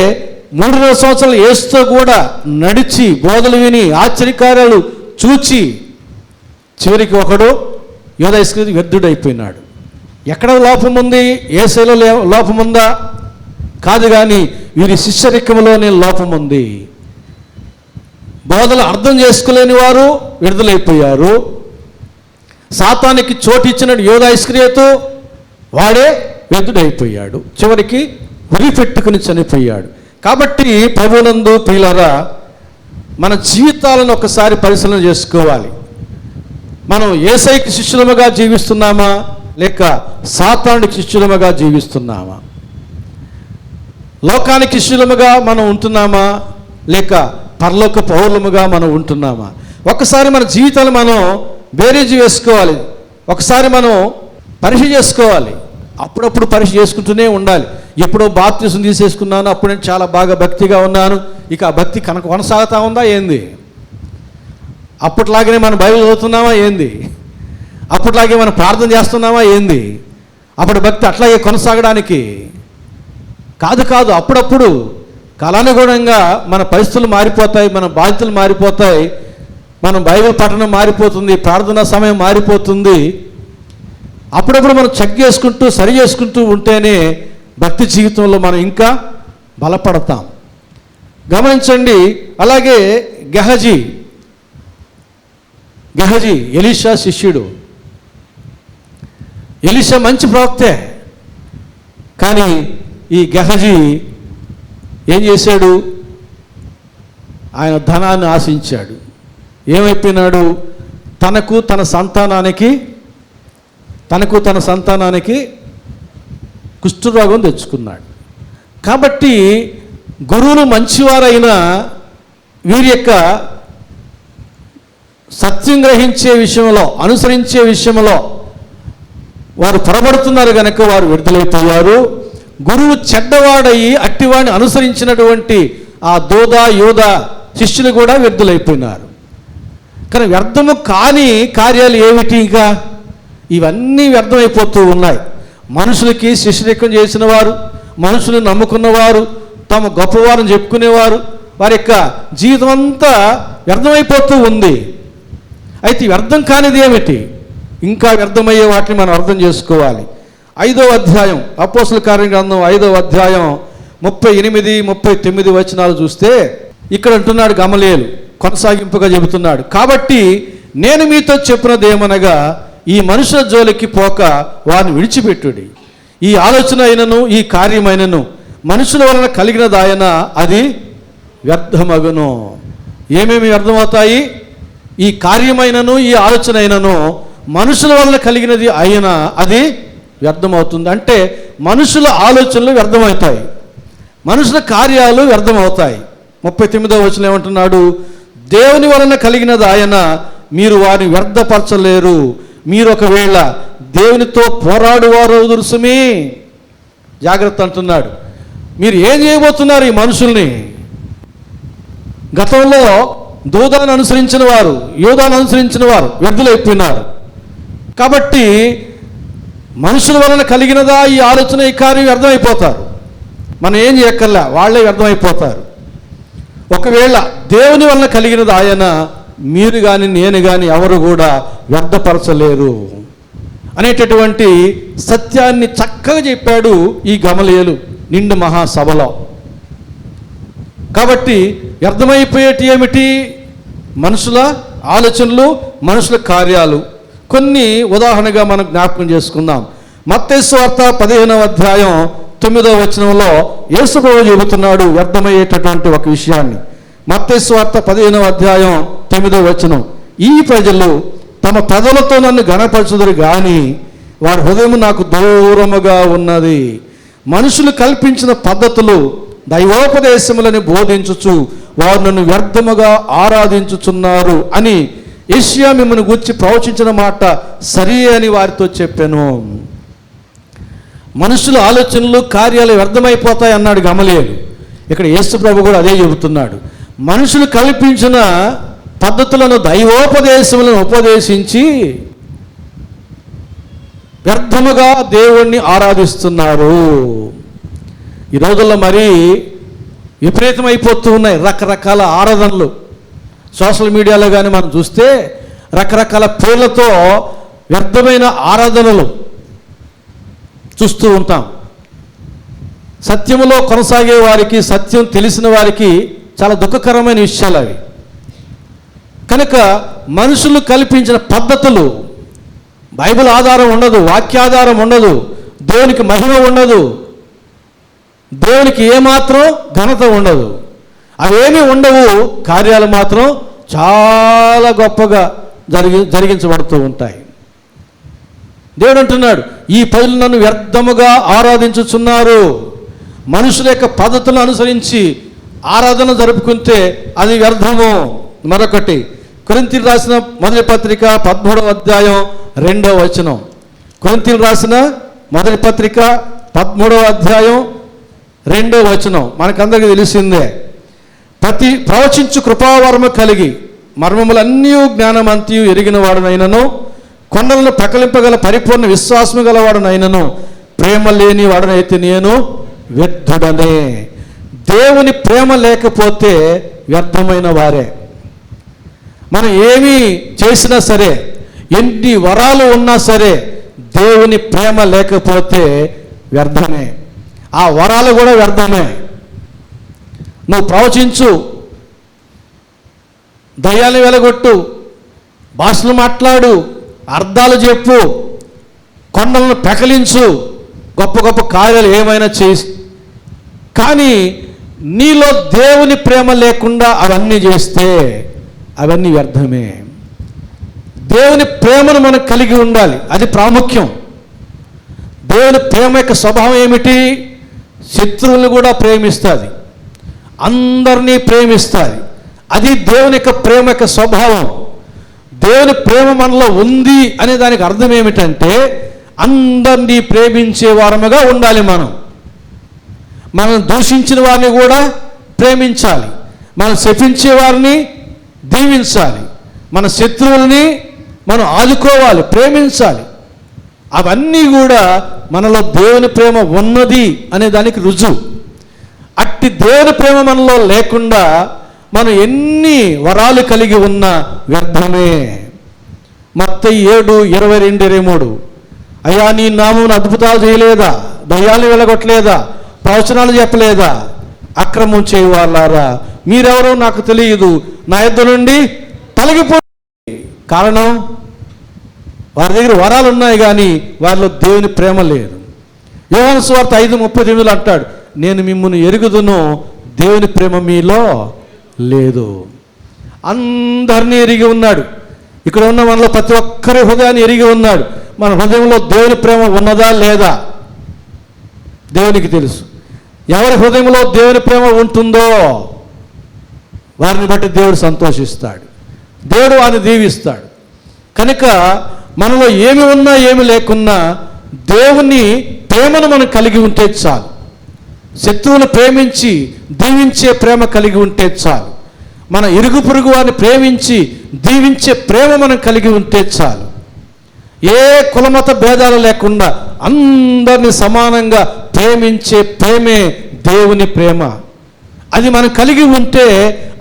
3.5 సంవత్సరాలు యేసుతో కూడా నడిచి బోధలు విని ఆశ్చర్యకార్యాలు చూచి చివరికి ఒకడు యూదా ఇస్కరియోతు వ్యర్థుడైపోయినాడు. ఎక్కడ లోపం ఉంది? యేసులో లోపం ఉందా? కాదు, కానీ వీరి శిష్యరికములోనే లోపం ఉంది. బోధలు అర్థం చేసుకోలేని వారు విడుదలైపోయారు. సాతానికి చోటు ఇచ్చిన యూదా ఇస్కరియోతు వాడే వ్యర్థుడైపోయాడు, చివరికి ఉరి పెట్టుకుని చనిపోయాడు. కాబట్టి ప్రభునందు ప్రియులారా, మన జీవితాలను ఒకసారి పరిశీలన చేసుకోవాలి. మనం యేసయ్యకి శిష్యులముగా జీవిస్తున్నామా లేక సాతానుడికి శిష్యులముగా జీవిస్తున్నామా? లోకానికి శిష్యులముగా మనం ఉంటున్నామా లేక పరలోక పౌరులముగా మనం ఉంటున్నామా? ఒకసారి మన జీవితాలు మనం బేరీజు వేసుకోవాలి. ఒకసారి మనం పరీక్ష చేసుకోవాలి. అప్పుడప్పుడు పరీక్ష చేసుకుంటూనే ఉండాలి. ఎప్పుడో బాప్తిసం తీసేసుకున్నాను, అప్పుడు నేను చాలా బాగా భక్తిగా ఉన్నాను, ఇక ఆ భక్తి కొనసాగుతూ ఉందా ఏంది? అప్పట్లాగే మనం బైబిల్ చదువుతున్నామా ఏంది? అప్పట్లాగే మనం ప్రార్థన చేస్తున్నామా ఏంది? అప్పుడు భక్తి అట్లాగే కొనసాగడానికి కాదు. అప్పుడప్పుడు కాలానుగుణంగా మన పరిస్థితులు మారిపోతాయి, మన బాధ్యతలు మారిపోతాయి, మనం బైబిల్ పఠనం మారిపోతుంది, ప్రార్థనా సమయం మారిపోతుంది. అప్పుడప్పుడు మనం చెక్ చేసుకుంటూ సరి చేసుకుంటూ ఉంటేనే భక్తి జీవితంలో మనం ఇంకా బలపడతాం. గమనించండి. అలాగే గెహజీ ఎలీషా శిష్యుడు. ఎలీషా మంచి ప్రవక్తే, కానీ ఈ గెహజీ ఏం చేశాడు? ఆయన ధనాన్ని ఆశించాడు. ఏమైపోయినాడు? తనకు తన సంతానానికి కుష్ఠరోగం తెచ్చుకున్నాడు. కాబట్టి గురువులు మంచివారైనా వీరి యొక్క సత్యం గ్రహించే విషయంలో, అనుసరించే విషయంలో వారు పొరబడుతున్నారు కనుక వారు విడుదలైపోయారు. గురువు చెడ్డవాడయి అట్టివాడిని అనుసరించినటువంటి ఆ దోదా యోధ శిష్యులు కూడా వ్యర్థులైపోయినారు. కానీ వ్యర్థము కాని కార్యాలు ఏమిటి? ఇంకా ఇవన్నీ వ్యర్థమైపోతూ ఉన్నాయి. మనుషులకి శిష్యరికం చేసిన వారు, మనుషులను నమ్ముకున్నవారు, తమ గొప్పవారిని చెప్పుకునేవారు, వారి యొక్క జీవితం అంతా వ్యర్థమైపోతూ ఉంది. అయితే వ్యర్థం కానిది ఏమిటి? ఇంకా వ్యర్థమయ్యే వాటిని మనం అర్థం చేసుకోవాలి. 5వ అధ్యాయం అపోస్తలుల కార్యగ్రంథం 5వ అధ్యాయం 38-39 వచనాలు చూస్తే ఇక్కడ అంటున్నాడు గమలీయేలు, కొనసాగింపుగా చెబుతున్నాడు. కాబట్టి నేను మీతో చెప్పినదేమనగా, ఈ మనుషుల జోలికి పోక వారిని విడిచిపెట్టుడి. ఈ ఆలోచన అయినను ఈ కార్యమైనను మనుషుల వలన కలిగినదాయన అది వ్యర్థమగును. ఏమేమి వ్యర్థమవుతాయి? ఈ కార్యమైనను ఈ ఆలోచన అయినను మనుషుల వలన కలిగినది అయిన అది వ్యర్థమవుతుంది. అంటే మనుషుల ఆలోచనలు వ్యర్థమవుతాయి, మనుషుల కార్యాలు వ్యర్థమవుతాయి. 39వ వచనం ఏమంటున్నాడు? దేవుని వలన కలిగినది ఆయన, మీరు వారిని వ్యర్థపరచలేరు. మీరు ఒకవేళ దేవునితో పోరాడువారు దురుసుమి. జాగ్రత్త అంటున్నాడు. మీరు ఏం చేయబోతున్నారు ఈ మనుషుల్ని? గతంలో దూదాన్ని అనుసరించిన వారు, యోధాన్ని అనుసరించిన వారు వ్యర్థులైపోయినారు. కాబట్టి మనుషుల వలన కలిగినదా ఈ ఆలోచన ఈ కార్యం వ్యర్థమైపోతారు. మనం ఏం చేయక్కర్లే, వాళ్ళే వ్యర్థమైపోతారు. ఒకవేళ దేవుని వలన కలిగినది ఆయన, మీరు కానీ నేను కానీ ఎవరు కూడా వ్యర్థపరచలేరు అనేటటువంటి సత్యాన్ని చక్కగా చెప్పాడు ఈ గమలీయేలు నిండు మహాసభలో. కాబట్టి వ్యర్థమైపోయేటి ఏమిటి? మనుషుల ఆలోచనలు, మనుషుల కార్యాలు. కొన్ని ఉదాహరణగా మనం జ్ఞాపకం చేసుకుందాం. మత్తయి సువార్త 15వ అధ్యాయం 9వ వచనంలో యేసు ప్రభువు చెబుతున్నాడు వ్యర్థమయ్యేటటువంటి ఒక విషయాన్ని. మత్తయి సువార్త 15వ అధ్యాయం 9వ వచనం, ఈ ప్రజలు తమ పెదవులతో నన్ను ఘనపరచుదురు గాని వారి హృదయం నాకు దూరముగా ఉన్నది. మనుషులు కల్పించిన పద్ధతులు దైవోపదేశములని బోధించుచు వారు నన్ను వ్యర్థముగా ఆరాధించుచున్నారు అని యెషయా మిమ్మల్ని గూర్చి ప్రవచించిన మాట సరి అని వారితో చెప్పాను. మనుషుల ఆలోచనలు కార్యాలు వ్యర్థమైపోతాయి అన్నాడు గమలీయేలు. ఇక్కడ యేసు ప్రభు కూడా అదే చెబుతున్నాడు. మనుషులు కల్పించిన పద్ధతులను దైవోపదేశములను ఉపదేశించి వ్యర్థముగా దేవుణ్ణి ఆరాధిస్తున్నారు. ఈ రోజుల్లో మరి విపరీతమైపోతూ ఉన్నాయి రకరకాల ఆరాధనలు. సోషల్ మీడియాలో కానీ మనం చూస్తే రకరకాల పేర్లతో వ్యర్థమైన ఆరాధనలు చూస్తూ ఉంటాం. సత్యములో కొనసాగే వారికి, సత్యం తెలిసిన వారికి చాలా దుఃఖకరమైన విషయాలు అవి. కనుక మనుషులు కల్పించిన పద్ధతులు, బైబిల్ ఆధారం ఉండదు, వాక్యాధారం ఉండదు, దేవునికి మహిమ ఉండదు, దేవునికి ఏమాత్రం ఘనత ఉండదు, అవేమీ ఉండవు. కార్యాలు మాత్రం చాలా గొప్పగా జరిగించబడుతూ ఉంటాయి. దేవుడు అంటున్నాడు, ఈ ప్రజలు నన్ను వ్యర్థముగా ఆరాధించుచున్నారు. మనుషుల యొక్క పద్ధతులను అనుసరించి ఆరాధన జరుపుకుంటే అది వ్యర్థము. మరొకటి, కొరింథీయులకు రాసిన మొదటి పత్రిక 13వ అధ్యాయం 2వ వచనం. కొరింథీయులకు రాసిన మొదటి పత్రిక 13వ అధ్యాయం 2వ వచనం మనకందరికీ తెలిసిందే. ప్రవచించు కృపావరము కలిగి మర్మములన్నీ జ్ఞానమంతియు ఎరిగిన వాడునైనను, కొండలను ప్రకలింపగల పరిపూర్ణ విశ్వాసము గలవాడునైనను, ప్రేమ లేని వాడనైతే నేను వ్యర్థుడనే. దేవుని ప్రేమ లేకపోతే వ్యర్థమైన వారే. మనం ఏమీ చేసినా సరే, ఎన్ని వరాలు ఉన్నా సరే, దేవుని ప్రేమ లేకపోతే వ్యర్థమే. ఆ వరాలు కూడా వ్యర్థమే. నువ్వు ప్రవచించు, దయ్యాన్ని వెలగొట్టు, భాషలు మాట్లాడు, అర్థాలు చెప్పు, కొండలను పెకలించు, గొప్ప గొప్ప కార్యాలు ఏమైనా చేసి, కానీ నీలో దేవుని ప్రేమ లేకుండా అవన్నీ చేస్తే అవన్నీ వ్యర్థమే. దేవుని ప్రేమను మనం కలిగి ఉండాలి, అది ప్రాముఖ్యం. దేవుని ప్రేమ యొక్క స్వభావం ఏమిటి? శత్రువులను కూడా ప్రేమిస్తుంది, అందరినీ ప్రేమిస్తుంది. అది దేవుని యొక్క ప్రేమ యొక్క స్వభావం. దేవుని ప్రేమ మనలో ఉంది అనే దానికి అర్థం ఏమిటంటే అందరినీ ప్రేమించే వారముగా ఉండాలి. మనం దూషించిన వారిని కూడా ప్రేమించాలి, మనం శపించే వారిని దీవించాలి, మన శత్రువుల్ని మనం ఆదుకోవాలి, ప్రేమించాలి. అవన్నీ కూడా మనలో దేవుని ప్రేమ ఉన్నది అనే దానికి రుజువు. అట్టి దేవుని ప్రేమ మనలో లేకుండా మనం ఎన్ని వరాలు కలిగి ఉన్నా వ్యర్థమే. మత్తయి 7:22-23, అయ్యా నీ నామమున అద్భుతాలు చేయలేదా, దయ్యాలను వెళ్ళగొట్టలేదా, ప్రవచనాలు చెప్పలేదా, అక్రమం చేయవాళ్ళారా, మీరెవరో నాకు తెలియదు, నా యొద్ద నుండి తొలగిపోయి. కారణం, వారి దగ్గర వరాలు ఉన్నాయి కానీ వారిలో దేవుని ప్రేమ లేదు. యోహాను సువార్త 5:39 అంటాడు, నేను మిమ్మల్ని ఎరుగుదును, దేవుని ప్రేమ మీలో లేదు. అందరినీ ఎరిగి ఉన్నాడు. ఇక్కడ ఉన్న మనలో ప్రతి ఒక్కరి హృదయాన్ని ఎరిగి ఉన్నాడు. మన హృదయంలో దేవుని ప్రేమ ఉన్నదా లేదా దేవునికి తెలుసు. ఎవరి హృదయంలో దేవుని ప్రేమ ఉంటుందో వారిని బట్టి దేవుడు సంతోషిస్తాడు, దేవుడు వారిని దీవిస్తాడు. కనుక మనలో ఏమి ఉన్నా ఏమి లేకున్నా దేవుని ప్రేమను మనం కలిగి ఉంటే చాలు. శత్రువును ప్రేమించి దీవించే ప్రేమ కలిగి ఉంటే చాలు. మన ఇరుగు పొరుగు వారిని ప్రేమించి దీవించే ప్రేమ మనం కలిగి ఉంటే చాలు. ఏ కులమత భేదాలు లేకుండా అందరినీ సమానంగా ప్రేమించే ప్రేమే దేవుని ప్రేమ. అది మనం కలిగి ఉంటే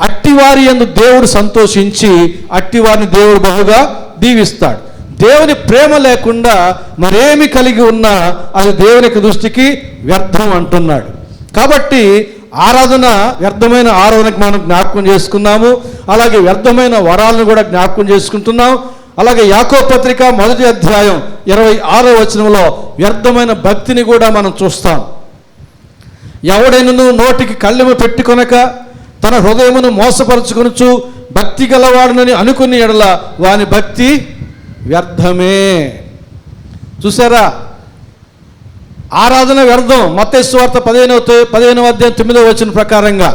అట్టివారి యందు దేవుడు సంతోషించి అట్టివారిని దేవుడు బహుగా దీవిస్తాడు. దేవుని ప్రేమ లేకుండా మరేమి కలిగి ఉన్నా అది దేవునికి దృష్టికి వ్యర్థం అంటున్నాడు. కాబట్టి ఆరాధన, వ్యర్థమైన ఆరాధనకు మనం జ్ఞాపకం చేసుకున్నాము. అలాగే వ్యర్థమైన వరాలను కూడా జ్ఞాపకం చేసుకుంటున్నాం. అలాగే యాకోబు పత్రిక 1వ అధ్యాయం 26వ వచనంలో వ్యర్థమైన భక్తిని కూడా మనం చూస్తాం. ఎవడైనను నోటికి కళ్ళెము పెట్టుకొనక తన హృదయమును మోసపరుచుకొనుచు భక్తి గలవాడునని అనుకుని ఎడల వాని భక్తి వ్యర్థమే. చూసారా, ఆరాధన వ్యర్థం. మత్తయి సువార్త 15వ అధ్యాయం 9వ వచనం ప్రకారంగా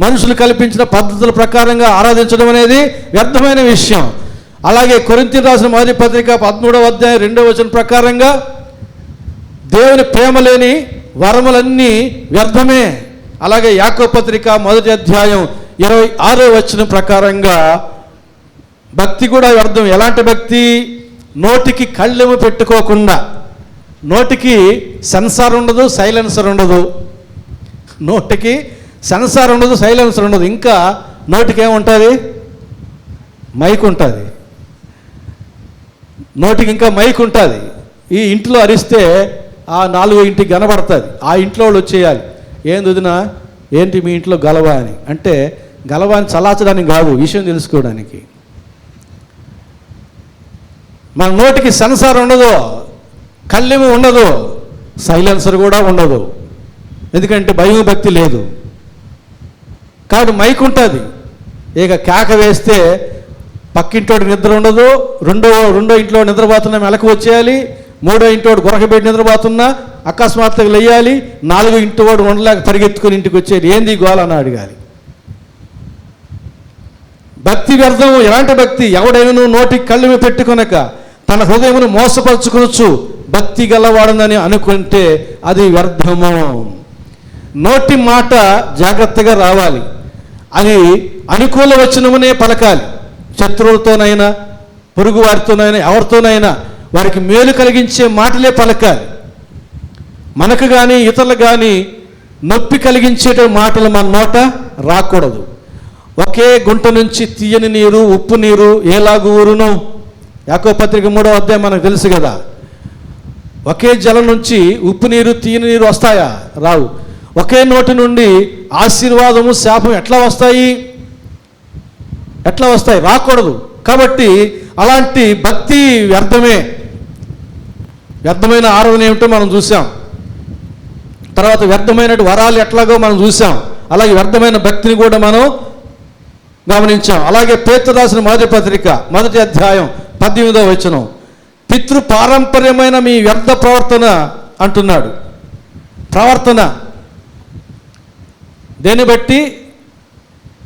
మనుషులు కల్పించిన పద్ధతుల ప్రకారంగా ఆరాధించడం అనేది వ్యర్థమైన విషయం. అలాగే కొరింథీయులకు రాసిన మొదటి పత్రిక 13వ అధ్యాయం 2వ వచనం ప్రకారంగా దేవుని ప్రేమ లేని వరములన్నీ వ్యర్థమే. అలాగే యాకోబు పత్రిక 1వ అధ్యాయం 26వ వచనం ప్రకారంగా భక్తి కూడా వ్యర్థం. ఎలాంటి భక్తి? నోటికి కళ్ళెము పెట్టుకోకుండా. నోటికి సెన్సార్ ఉండదు, సైలెన్సర్ ఉండదు. నోటికి సెన్సార్ ఉండదు, సైలెన్సర్ ఉండదు. ఇంకా నోటికి ఏముంటుంది? మైక్ ఉంటుంది. నోటికి ఇంకా మైక్ ఉంటుంది. ఈ ఇంట్లో అరిస్తే ఆ 4 ఇంటికి కనబడుతుంది. ఆ ఇంట్లో వాళ్ళు వచ్చేయాలి, ఏంది వదినా, ఏంటి మీ ఇంట్లో గలవా అని. అంటే గలవా అని చలాచడానికి కాదు, విషయం తెలుసుకోవడానికి. మన నోటికి సెన్సార్ ఉండదు, కళ్ళెము ఉండదు, సైలెన్సర్ కూడా ఉండదు. ఎందుకంటే భయం భక్తి లేదు. కాబట్టి మైక్ ఉంటుంది. ఇక కేక వేస్తే పక్కింటోటి నిద్ర ఉండదు, రెండో ఇంట్లో నిద్రపోతున్నా మెలకు వచ్చేయాలి, 3వ ఇంటోడు గురకబెట్టి నిద్రపోతున్నా అకస్మాత్తుగా లేయాలి, 4వ ఇంటివాడు ఉండలేక పరిగెత్తుకుని ఇంటికి వచ్చేది, ఏంది గోల అని అడగాలి. భక్తి వ్యర్థం. ఎలాంటి భక్తి? ఎవడైనా నోటికి కళ్ళెము పెట్టుకొనక తన హృదయమును మోసపరుచుకొనొచ్చు భక్తి గలవాడనని అనుకుంటే అది వ్యర్థము. నోటి మాట జాగ్రత్తగా రావాలి. అది అనుకూల వచనమునే పలకాలి. శత్రువులతోనైనా పొరుగు వారితోనైనా ఎవరితోనైనా వారికి మేలు కలిగించే మాటలే పలకాలి. మనకు కానీ ఇతరులకు కానీ నొప్పి కలిగించేట మాటలు మన నోట రాకూడదు. ఒకే గుంట నుంచి తీయని నీరు, ఉప్పు నీరు ఏలాగు ఊరును. యాకోబు పత్రిక 3వ అధ్యాయం మనకు తెలుసు కదా. ఒకే జలం నుంచి ఉప్పు నీరు, తీయని నీరు వస్తాయా? రావు. ఒకే నోటి నుండి ఆశీర్వాదము, శాపం ఎట్లా వస్తాయి? రాకూడదు. కాబట్టి అలాంటి భక్తి వ్యర్థమే. వ్యర్థమైన ఆరాధన ఏమిటో మనం చూసాం. తర్వాత వ్యర్థమైన వరాలు ఎట్లాగో మనం చూసాం. అలాగే వ్యర్థమైన భక్తిని కూడా మనం గమనించాం. అలాగే పేతురు రాసిన మొదటి పత్రిక 1వ అధ్యాయం 18వ వచనం, పితృ పారంపర్యమైన మీ వ్యర్థ ప్రవర్తన అంటున్నాడు. ప్రవర్తన దేన్ని బట్టి?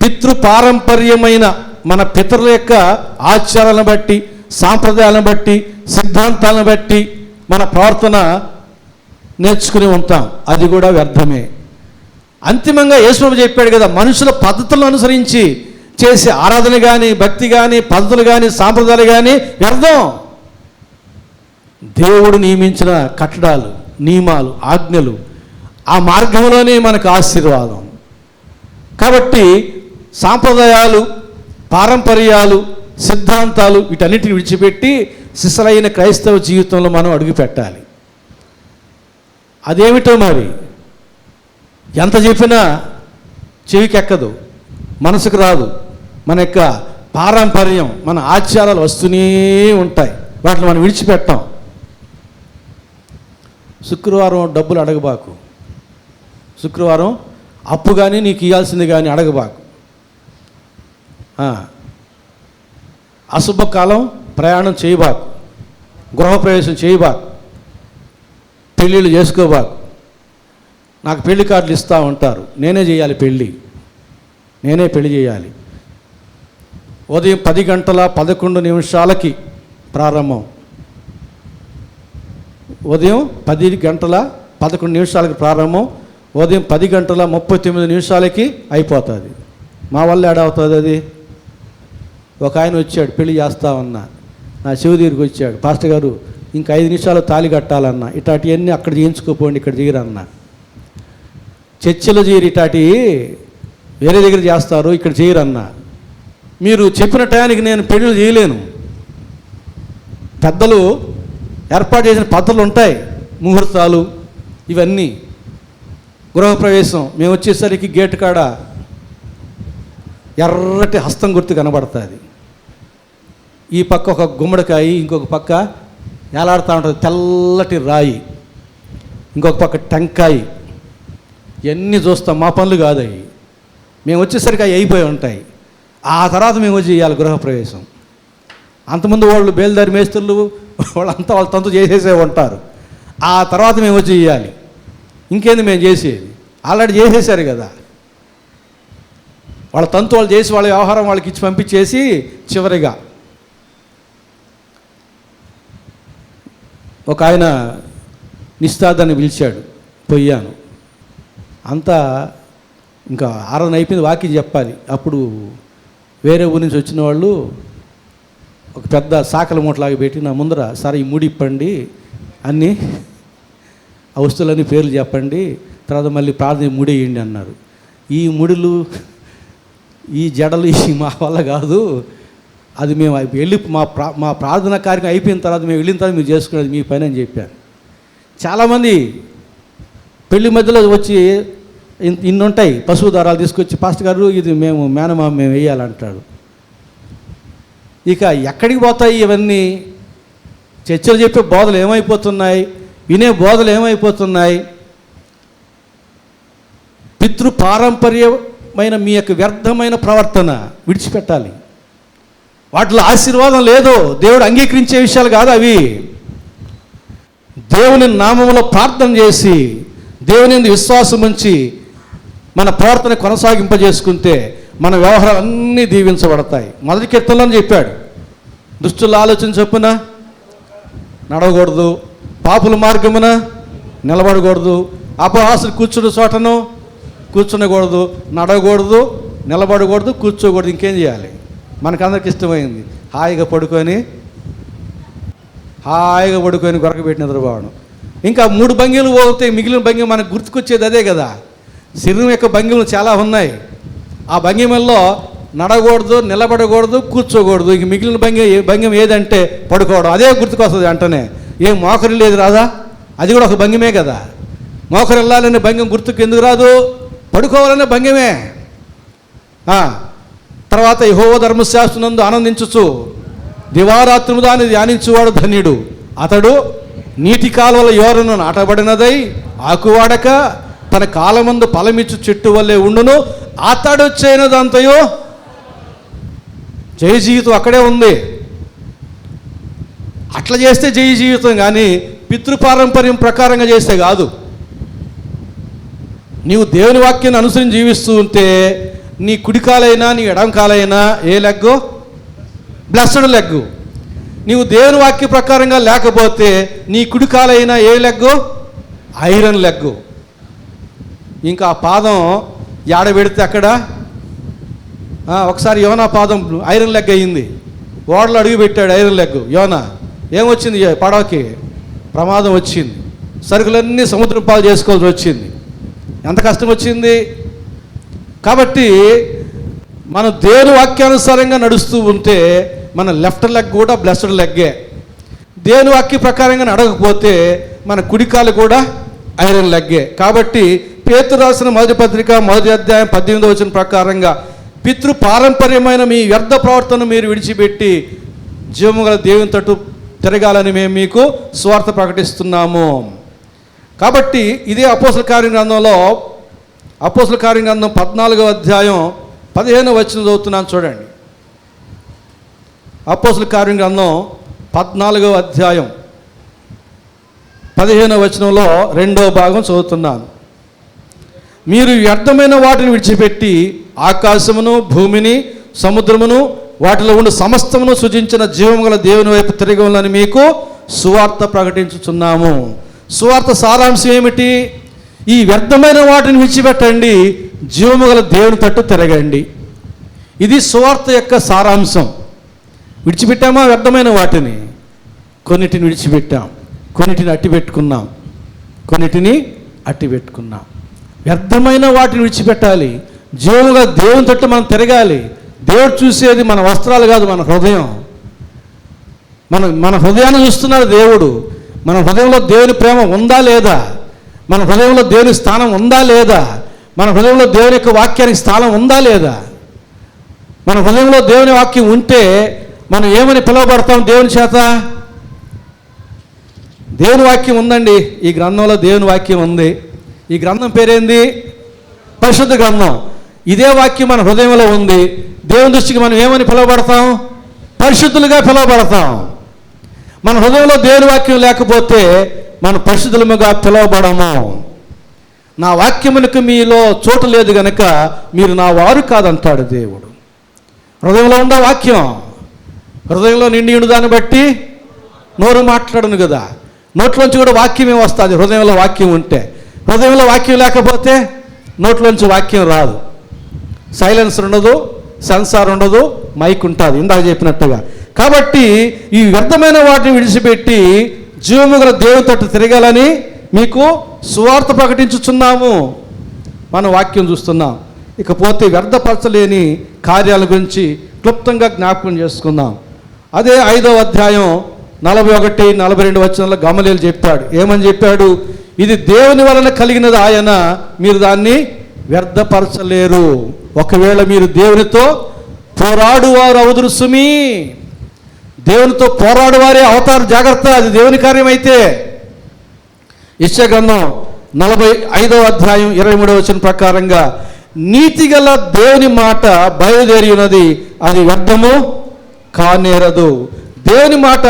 పితృ పారంపర్యమైన మన పితరుల యొక్క ఆచారాలను బట్టి, సాంప్రదాయాలను బట్టి, సిద్ధాంతాలను బట్టి మన ప్రవర్తన నేర్చుకుని ఉంటాం. అది కూడా వ్యర్థమే. అంతిమంగా యేసు చెప్పాడు కదా, మనుషుల పద్ధతులను అనుసరించి చేసే ఆరాధన కానీ, భక్తి కానీ, పద్ధతులు కానీ, సాంప్రదాయాలు కానీ వ్యర్థం. దేవుడు నియమించిన కట్టడాలు, నియమాలు, ఆజ్ఞలు, ఆ మార్గంలోనే మనకు ఆశీర్వాదం. కాబట్టి సాంప్రదాయాలు, పారంపర్యాలు, సిద్ధాంతాలు వీటన్నిటిని విడిచిపెట్టి సిసలైన క్రైస్తవ జీవితంలో మనం అడుగుపెట్టాలి. అదేమిటో మరి ఎంత చెప్పినా చెవికెక్కదు, మనసుకు రాదు. మన యొక్క పారంపర్యం, మన ఆచారాలు వస్తూనే ఉంటాయి, వాటిని మనం విడిచిపెట్టాం. శుక్రవారం డబ్బులు అడగబాకు. శుక్రవారం అప్పు కానీ నీకు ఇవ్వాల్సింది కానీ అడగబాకు. అశుభకాలం ప్రయాణం చేయబాకు. గృహప్రవేశం చేయబాకు. పెళ్ళిళ్ళు చేసుకోబాకు. నాకు పెళ్లి కార్డులు ఇస్తూ ఉంటారు. నేనే చేయాలి పెళ్ళి. నేనే పెళ్లి చేయాలి. ఉదయం 10:11 ప్రారంభం. ఉదయం 10:11 ప్రారంభం. ఉదయం 10:39 అయిపోతుంది. మా వల్ల ఏడవుతుంది అది. ఒక ఆయన వచ్చాడు, పెళ్లి చేస్తా ఉన్నా, నా చెవి దగ్గరికి వచ్చాడు, పాస్టర్ గారు ఇంకా 5 నిమిషాలు తాళి కట్టాలన్నా, ఇటాటివన్నీ అక్కడ చేయించుకోపోండి, ఇక్కడ చేయరన్నా. చర్చిలో చేయరు, ఇటాటి వేరే దగ్గర చేస్తారు, ఇక్కడ చేయరన్నా. మీరు చెప్పిన టయానికి నేను పెళ్ళిళ్ళు చేయలేను. పెద్దలు ఏర్పాటు చేసిన పద్ధతులు ఉంటాయి, ముహూర్తాలు ఇవన్నీ. గృహప్రవేశం మేము వచ్చేసరికి గేటు కాడ ఎర్రటి హస్తం గుర్తు కనబడుతుంది. ఈ పక్క ఒక గుమ్మడికాయ, ఇంకొక పక్క ఏలాడుతూ ఉంటుంది తెల్లటి రాయి, ఇంకొక పక్క టెంకాయ. ఇవన్నీ చూస్తాం. మా పనులు కాదు అవి. మేము వచ్చేసరికి అవి అయిపోయి ఉంటాయి. ఆ తర్వాత మేము వచ్చి చేయాలి గృహప్రవేశం. అంతకుముందు వాళ్ళు బేల్దారి మేస్త్రులు వాళ్ళంతా వాళ్ళ తంతు చేసేసే ఉంటారు. ఆ తర్వాత మేము వచ్చి చేయాలి. ఇంకేంది మేము చేసేది? ఆల్రెడీ చేసేసారు కదా. వాళ్ళ తంతు వాళ్ళు చేసి వాళ్ళ వ్యవహారం వాళ్ళకి ఇచ్చి పంపించేసి చివరిగా ఒక ఆయన నిస్తాదాన్ని పిలిచాడు. పోయాను. అంతా ఇంకా 6 అయిపోయింది, వాకింగ్ చెప్పాలి. అప్పుడు వేరే ఊరి నుంచి వచ్చిన వాళ్ళు ఒక పెద్ద సాకల మూటలాగా పెట్టి నా ముందర, సరే ఈ ముడి ఇప్పండి, అన్నీ ఆ వస్తువులన్నీ పేర్లు చెప్పండి, తర్వాత మళ్ళీ ప్రార్థన ముడి వేయండి అన్నారు. ఈ ముడులు ఈ జడలు ఈ మా వల్ల కాదు. అది మేము వెళ్ళి మా ప్రార్థన కార్యక్రమం అయిపోయిన తర్వాత మేము వెళ్ళిన తర్వాత మీరు చేసుకునేది మీ పని అని చెప్పాను. చాలామంది పెళ్లి మధ్యలో వచ్చి ఇన్ని ఉంటాయి పశువు దారాలు తీసుకొచ్చి, పాస్టర్ గారు ఇది మేము మేనమామ మేము వేయాలంటాడు. ఇక ఎక్కడికి పోతాయి ఇవన్నీ? చర్చలు చెప్పే బోధలు ఏమైపోతున్నాయి? వినే బోధలు ఏమైపోతున్నాయి? పితృపారంపర్యమైన మీ యొక్క వ్యర్థమైన ప్రవర్తన విడిచిపెట్టాలి. వాటిలో ఆశీర్వాదం లేదు. దేవుడు అంగీకరించే విషయాలు కాదు అవి. దేవుని నామములో ప్రార్థన చేసి దేవుని యందు విశ్వాసం ఉంచి మన ప్రవర్తన కొనసాగింపజేసుకుంటే మన వ్యవహారాలన్నీ దీవించబడతాయి. మొదటి కీర్తనలో చెప్పాడు, దుష్టుల ఆలోచన చొప్పున నడవకూడదు, పాపుల మార్గమున నిలబడకూడదు, అపహాసులు కూర్చున్న చోటను కూర్చునకూడదు, నడవకూడదు, నిలబడకూడదు, కూర్చోకూడదు. ఇంకేం చేయాలి? మనకందరికి ఇష్టమైంది హాయిగా పడుకొని గొరకబెట్టి నిద్రపోవడం. ఇంకా 3 భంగిమలు పోతే మిగిలిన భంగిమ మనకు గుర్తుకొచ్చేది అదే కదా. శరీరం యొక్క భంగిమలు చాలా ఉన్నాయి. ఆ భంగిమల్లో నడకూడదు, నిలబడకూడదు, కూర్చోకూడదు. ఇంక మిగిలిన భంగిమ ఏదంటే పడుకోవడం. అదే గుర్తుకొస్తుంది వెంటనే. ఏం మోకరి లేదు రాదా? అది కూడా ఒక భంగిమే కదా. మోకరు వెళ్ళాలనే భంగిమ గుర్తుకు ఎందుకు రాదు? పడుకోవాలనే భంగిమే. తర్వాత యెహోవా ధర్మశాస్త్రమునందు ఆనందించుచు దివారాత్రము దాన్ని ధ్యానించువాడు ధన్యుడు. అతడు నీటి కాలువల యోరను నాటబడినదై ఆకువాడక తన కాలమందు ఫలమిచ్చు చెట్టు వల్లే ఉండును. అతడు చేయనదంతయో జయ జీవితం అక్కడే ఉంది. అట్లా చేస్తే జయ జీవితం, కానీ పితృపారంపర్యం ప్రకారంగా చేస్తే కాదు. నీవు దేవుని వాక్యాన్ని అనుసరించి జీవిస్తూ ఉంటే నీ కుడికాలైనా నీ ఎడంకాలైనా ఏ లెగ్గు? Blessed leg. నీవు దేవుని వాక్య ప్రకారంగా లేకపోతే నీ కుడికాలైనా ఏ లెగ్గు? Iron leg. ఇంకా ఆ పాదం ఏడబెడితే అక్కడ ఒకసారి యోనా పాదం ఐరన్ లెగ్ అయ్యింది. ఓడలో అడుగు పెట్టాడు ఐరన్ లెగ్ యోనా. ఏమొచ్చింది? పడవకి ప్రమాదం వచ్చింది. సరుకులన్నీ సముద్రం పాలు చేసుకోవాల్సి వచ్చింది. ఎంత కష్టం వచ్చింది. కాబట్టి మనం దేవుని వాక్యానుసారంగా నడుస్తూ ఉంటే మన లెఫ్ట్ లెగ్ కూడా బ్లెస్డ్ లెగ్గే. దేవుని వాక్య ప్రకారంగా నడవకపోతే మన కుడికాలు కూడా ఐరన్ లెగ్గే. కాబట్టి పేతురు రాసిన మొదటి పత్రిక 1వ అధ్యాయం 18వ వచనం ప్రకారంగా పితృ పారంపర్యమైన మీ వ్యర్థ ప్రవర్తన మీరు విడిచిపెట్టి జీవము గల దేవుని తట్టు తిరగాలని మేము మీకు స్వార్థ ప్రకటిస్తున్నాము. కాబట్టి ఇదే అపోస్తల కార్య గ్రంథంలో అపోస్తల కార్య గ్రంథం 14వ అధ్యాయం 15వ వచనం చదువుతున్నాను చూడండి. అపోస్తల కార్య గ్రంథం 14వ అధ్యాయం 15వ వచనంలో 2వ భాగం చదువుతున్నాను. మీరు వ్యర్థమైన వాటిని విడిచిపెట్టి ఆకాశమును, భూమిని, సముద్రమును, వాటిలో ఉండి సమస్తమును సృజించిన జీవము గల దేవుని వైపు తిరగలని మీకు సువార్త ప్రకటించుచున్నాము. సువార్త సారాంశం ఏమిటి? ఈ వ్యర్థమైన వాటిని విడిచిపెట్టండి, జీవము గల దేవుని తట్టు తిరగండి. ఇది సువార్త యొక్క సారాంశం. విడిచిపెట్టామా వ్యర్థమైన వాటిని? కొన్నిటిని విడిచిపెట్టాం, కొన్నిటిని అట్టిపెట్టుకున్నాం, కొన్నిటిని అట్టిపెట్టుకున్నాం. వ్యర్థమైన వాటిని విడిచిపెట్టాలి, జీవముగా దేవుని తట్టు మనం తిరగాలి. దేవుడు చూసేది మన వస్త్రాలు కాదు, మన హృదయం. మన హృదయాన్ని చూస్తున్నాడు దేవుడు. మన హృదయంలో దేవుని ప్రేమ ఉందా లేదా? మన హృదయంలో దేవుని స్థానం ఉందా లేదా? మన హృదయంలో దేవుని యొక్క వాక్యానికి స్థానం ఉందా లేదా? మన హృదయంలో దేవుని వాక్యం ఉంటే మనం ఏమని పిలువబడతాం దేవుని చేత? దేవుని వాక్యం ఉందండి. ఈ గ్రంథంలో దేవుని వాక్యం ఉంది. ఈ గ్రంథం పేరేంది? పరిశుద్ధ గ్రంథం. ఇదే వాక్యం మన హృదయంలో ఉంది. దేవుని దృష్టికి మనం ఏమని పిలువబడతాం? పరిశుద్ధులుగా పిలువబడతాం. మన హృదయంలో దేవుని వాక్యం లేకపోతే మనం పరిశుద్ధులుగా పిలువబడము. నా వాక్యమునకు మీలో చోటు లేదు గనక మీరు నా వారు కాదంటాడు దేవుడు. హృదయంలో ఉందా వాక్యం? హృదయంలో నిండి ఉండు దాన్ని బట్టి నోరు మాట్లాడను కదా. నోట్లోంచి కూడా వాక్యమే వస్తుంది హృదయంలో వాక్యం ఉంటే. హృదయంలో వాక్యం లేకపోతే నోట్లోంచి వాక్యం రాదు. సైలెన్సర్ ఉండదు, సెన్సార్ ఉండదు, మైక్ ఉంటుంది ఇందాక చెప్పినట్టుగా. కాబట్టి ఈ వ్యర్థమైన వాటిని విడిచిపెట్టి జీవము గల దేవుని తట్టు తిరగాలని మీకు సువార్త ప్రకటించుచున్నాము. మనం వాక్యం చూస్తున్నాం. ఇకపోతే వ్యర్థపరచలేని కార్యాల గురించి క్లుప్తంగా జ్ఞాపకం చేసుకుందాం. అదే 5వ అధ్యాయం 41, 42 వచనాల్లో గమలీలు చెప్పాడు. ఏమని చెప్పాడు? ఇది దేవుని వలన కలిగినది ఆయన, మీరు దాన్ని వ్యర్థపరచలేరు. ఒకవేళ మీరు దేవునితో పోరాడువారు అవుదురు సుమి. దేవునితో పోరాడువారే అవుతారు, జాగ్రత్త. అది దేవుని కార్యం అయితే. యెషయా గ్రంథం 45వ అధ్యాయం 23వ వచనం ప్రకారంగా నీతిగల దేవుని మాట బయలుదేరి ఉన్నది, అది వ్యర్థము కానేరదు. దేవుని మాట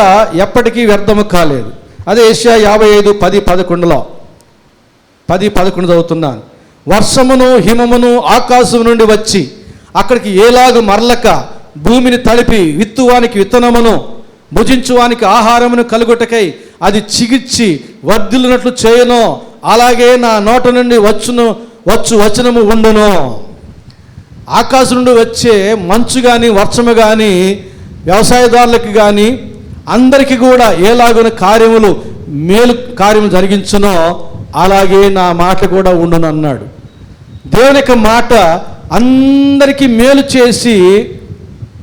ఎప్పటికీ వ్యర్థము కాలేదు. అదే యెషయా 55, 10, 11లో 10, 11 చదువుతున్నాను. వర్షమును హిమమును ఆకాశం నుండి వచ్చి అక్కడికి ఏలాగు మరలక భూమిని తడిపి విత్తువానికి విత్తనమును భుజించువానికి ఆహారమును కలుగుటకై అది చిగిర్చి వర్ధిల్లినట్లు చేయను, అలాగే నా నోట నుండి వచ్చు వచనము ఉండును. ఆకాశం నుండి వచ్చే మంచు కానీ వర్షము కానీ వ్యవసాయదారులకు కానీ అందరికీ కూడా ఏలాగున మేలు కార్యము జరిగించునో అలాగే నా మాట కూడా ఉండును అన్నాడు. దేవుని యొక్క మాట అందరికీ మేలు చేసి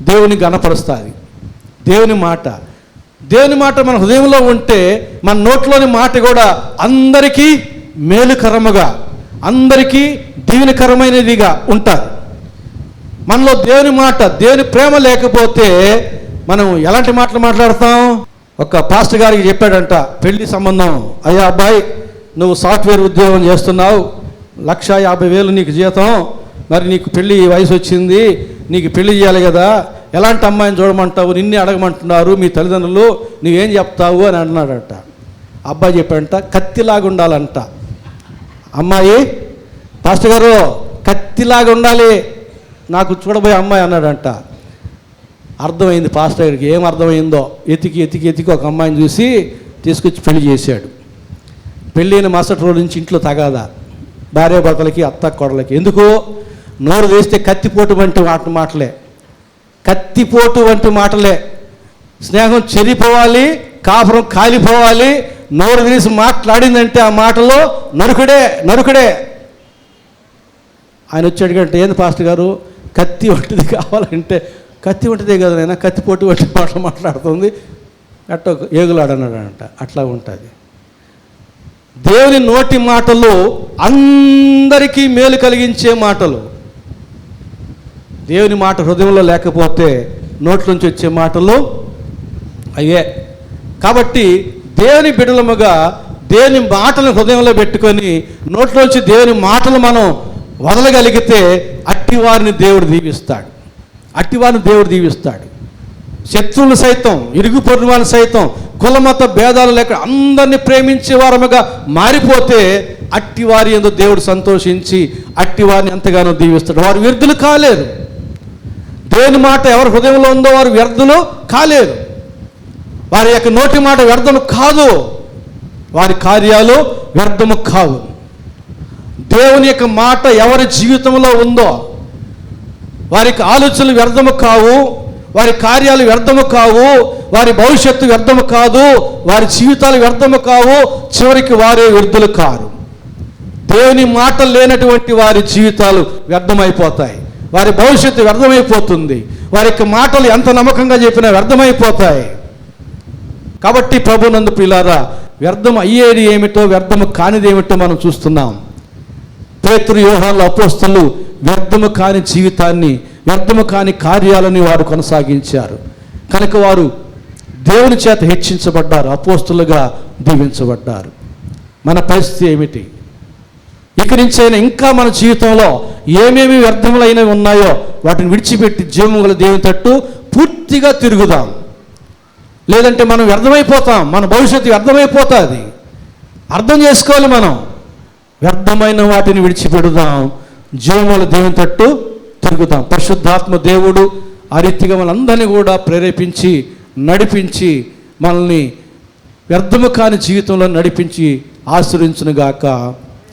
దేవుని గణపరుస్తుంది. దేవుని మాట మన హృదయంలో ఉంటే మన నోట్లోని మాట కూడా అందరికీ మేలుకరముగా, అందరికీ దీవెనకరమైనదిగా ఉంటుంది. మనలో దేవుని మాట, దేవుని ప్రేమ లేకపోతే మనం ఎలాంటి మాటలు మాట్లాడతాం? ఒక పాస్టర్ గారికి చెప్పాడంట పెళ్లి సంబంధం. అయ్యా అబ్బాయి, నువ్వు సాఫ్ట్వేర్ ఉద్యోగం చేస్తున్నావు, 1,50,000 నీకు జీతం, మరి నీకు పెళ్ళి వయసు వచ్చింది, నీకు పెళ్లి చేయాలి కదా, ఎలాంటి అమ్మాయిని చూడమంటావు, నిన్నే అడగమంటున్నారు మీ తల్లిదండ్రులు, నువ్వేం చెప్తావు అని అన్నాడంట. అబ్బాయి చెప్పాడంట కత్తిలాగా ఉండాలంట. అమ్మాయి, పాస్టర్ గారు కత్తిలాగా ఉండాలి నాకు చూడబోయే అమ్మాయి అన్నాడంట. అర్థమైంది పాస్టర్ గారికి. ఏం అర్థమైందో, ఎతికి ఒక అమ్మాయిని చూసి తీసుకొచ్చి పెళ్లి చేశాడు. పెళ్ళైన మరుసటి రోజు నుంచి ఇంట్లో తగాదా భార్య భర్తలకి, అత్త కోడలకి. ఎందుకు? నోరు వేస్తే కత్తిపోటు వంటి మాటలే, కత్తిపోటు వంటి మాటలే. స్నేహం చెరిపోవాలి, కాపురం కాలిపోవాలి. నోరు తీసి మాట్లాడిందంటే ఆ మాటలో నరుకుడే. ఆయన వచ్చి అడిగంటే, ఏంది పాస్టర్ గారు కత్తి వంటిది కావాలంటే, కత్తి వంటిదే కదా నైనా, కత్తిపోటు వంటి మాటలు మాట్లాడుతుంది, అట్ట ఏగులాడన్నాడంట. అట్లా ఉంటుంది. దేవుని నోటి మాటలు అందరికీ మేలు కలిగించే మాటలు. దేవుని మాట హృదయంలో లేకపోతే నోట్లోంచి వచ్చే మాటలు అయ్యే. కాబట్టి దేవుని బిడ్డలముగా దేవుని మాటలను హృదయంలో పెట్టుకొని నోట్లోంచి దేవుని మాటలు మనం వదలగలిగితే అట్టివారిని దేవుడు దీవిస్తాడు. అట్టివారిని దేవుడు దీవిస్తాడు. శత్రువులు సైతం, ఇరుగు పొరుగు వాళ్ళు సైతం, కులమత భేదాలు లేక అందరినీ ప్రేమించే వారముగా మారిపోతే అట్టివారి యందు దేవుడు సంతోషించి అట్టివారిని ఎంతగానో దీవిస్తాడు. వారు వ్యర్థులు కాలేరు. దేవుని మాట ఎవరి హృదయంలో ఉందో వారు వ్యర్థులు కాలేరు. వారి యొక్క నోటి మాట వ్యర్థము కాదు, వారి కార్యాలు వ్యర్థము కావు. దేవుని యొక్క మాట ఎవరి జీవితంలో ఉందో వారికి ఆలోచనలు వ్యర్థము కావు, వారి కార్యాలు వ్యర్థము కావు, వారి భవిష్యత్తు వ్యర్థము కాదు, వారి జీవితాలు వ్యర్థము కావు, చివరికి వారే వ్యర్థులు కారు. దేవుని మాట లేనటువంటి వారి జీవితాలు వ్యర్థమైపోతాయి, వారి భవిష్యత్తు వ్యర్థమైపోతుంది, వారి యొక్క మాటలు ఎంత నమ్మకంగా చెప్పినా వ్యర్థమైపోతాయి. కాబట్టి ప్రభునందు ప్రియులారా, వ్యర్థం అయ్యేది ఏమిటో వ్యర్థము కానిది ఏమిటో మనం చూస్తున్నాం. పేతురు, యోహాను అపోస్తలు వ్యర్థము కాని జీవితాన్ని, వ్యర్థము కాని కార్యాలని వారు కొనసాగించారు. కనుక వారు దేవుని చేత హెచ్చించబడ్డారు, అపోస్తలుగా దీవించబడ్డారు. మన పరిస్థితి ఏమిటి? ఇక్కడి నుంచైనా ఇంకా మన జీవితంలో ఏమేమి వ్యర్థములైనవి ఉన్నాయో వాటిని విడిచిపెట్టి జీవము గల దేవుని తట్టు పూర్తిగా తిరుగుదాం. లేదంటే మనం వ్యర్థమైపోతాం, మన భవిష్యత్తు వ్యర్థమైపోతుంది. అర్థం చేసుకోవాలి, మనం వ్యర్థమైన వాటిని విడిచిపెడదాం, జీవముల దేవుని తట్టు తిరుగుదాం. పరిశుద్ధాత్మ దేవుడు ఆ రీతిగా మనందరినీ కూడా ప్రేరేపించి నడిపించి మనల్ని వ్యర్థము కాని జీవితంలో నడిపించి ఆశీర్వదించునుగాక.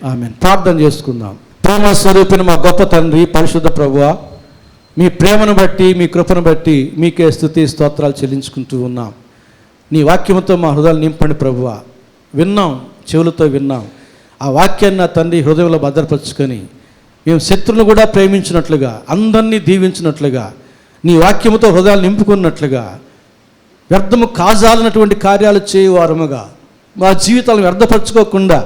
ఆమేన్. ప్రార్థన చేసుకుందాం. ప్రేమ స్వరూపిన మా గొప్ప తండ్రి, పరిశుద్ధ ప్రభువా, మీ ప్రేమను బట్టి, మీ కృపను బట్టి మీకే స్తుతి స్తోత్రాలు చెల్లించుకుంటూ ఉన్నాం. నీ వాక్యముతో మా హృదయాలు నింపండి ప్రభువా. విన్నాం, చెవులతో విన్నాం. ఆ వాక్యాన్ని నా తండ్రి హృదయంలో భద్రపరుచుకొని మేము శత్రువులను కూడా ప్రేమించినట్లుగా, అందరినీ దీవించినట్లుగా, నీ వాక్యముతో హృదయాలు నింపుకున్నట్లుగా, వ్యర్థము కాజాలన్నటువంటి కార్యాలు చేయువారముగా, మా జీవితాలను వ్యర్థపరచుకోకుండా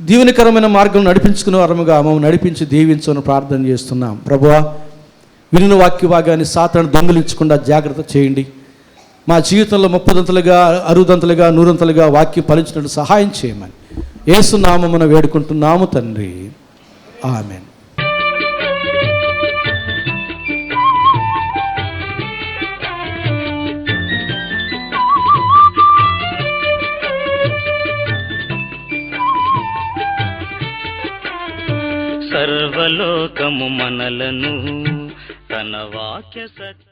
దీవెనకరమైన మార్గం నడిపించుకునే వారముగా మమ్మల్ని నడిపించి దీవించమని ప్రార్థన చేస్తున్నాం. ప్రభువా, వినిన వాక్య భాగాన్ని సాతాను దొంగిలించకుండా జాగ్రత్త చేయండి. మా జీవితంలో 30దంతలుగా, 60దంతలుగా, 100దంతలుగా వాక్యం ఫలించినట్టు సహాయం చేయమని యేసు నామమున వేడుకుంటున్నాము తండ్రి. ఆమేన్. సర్వలోకము మనలను తన వాక్య సత్య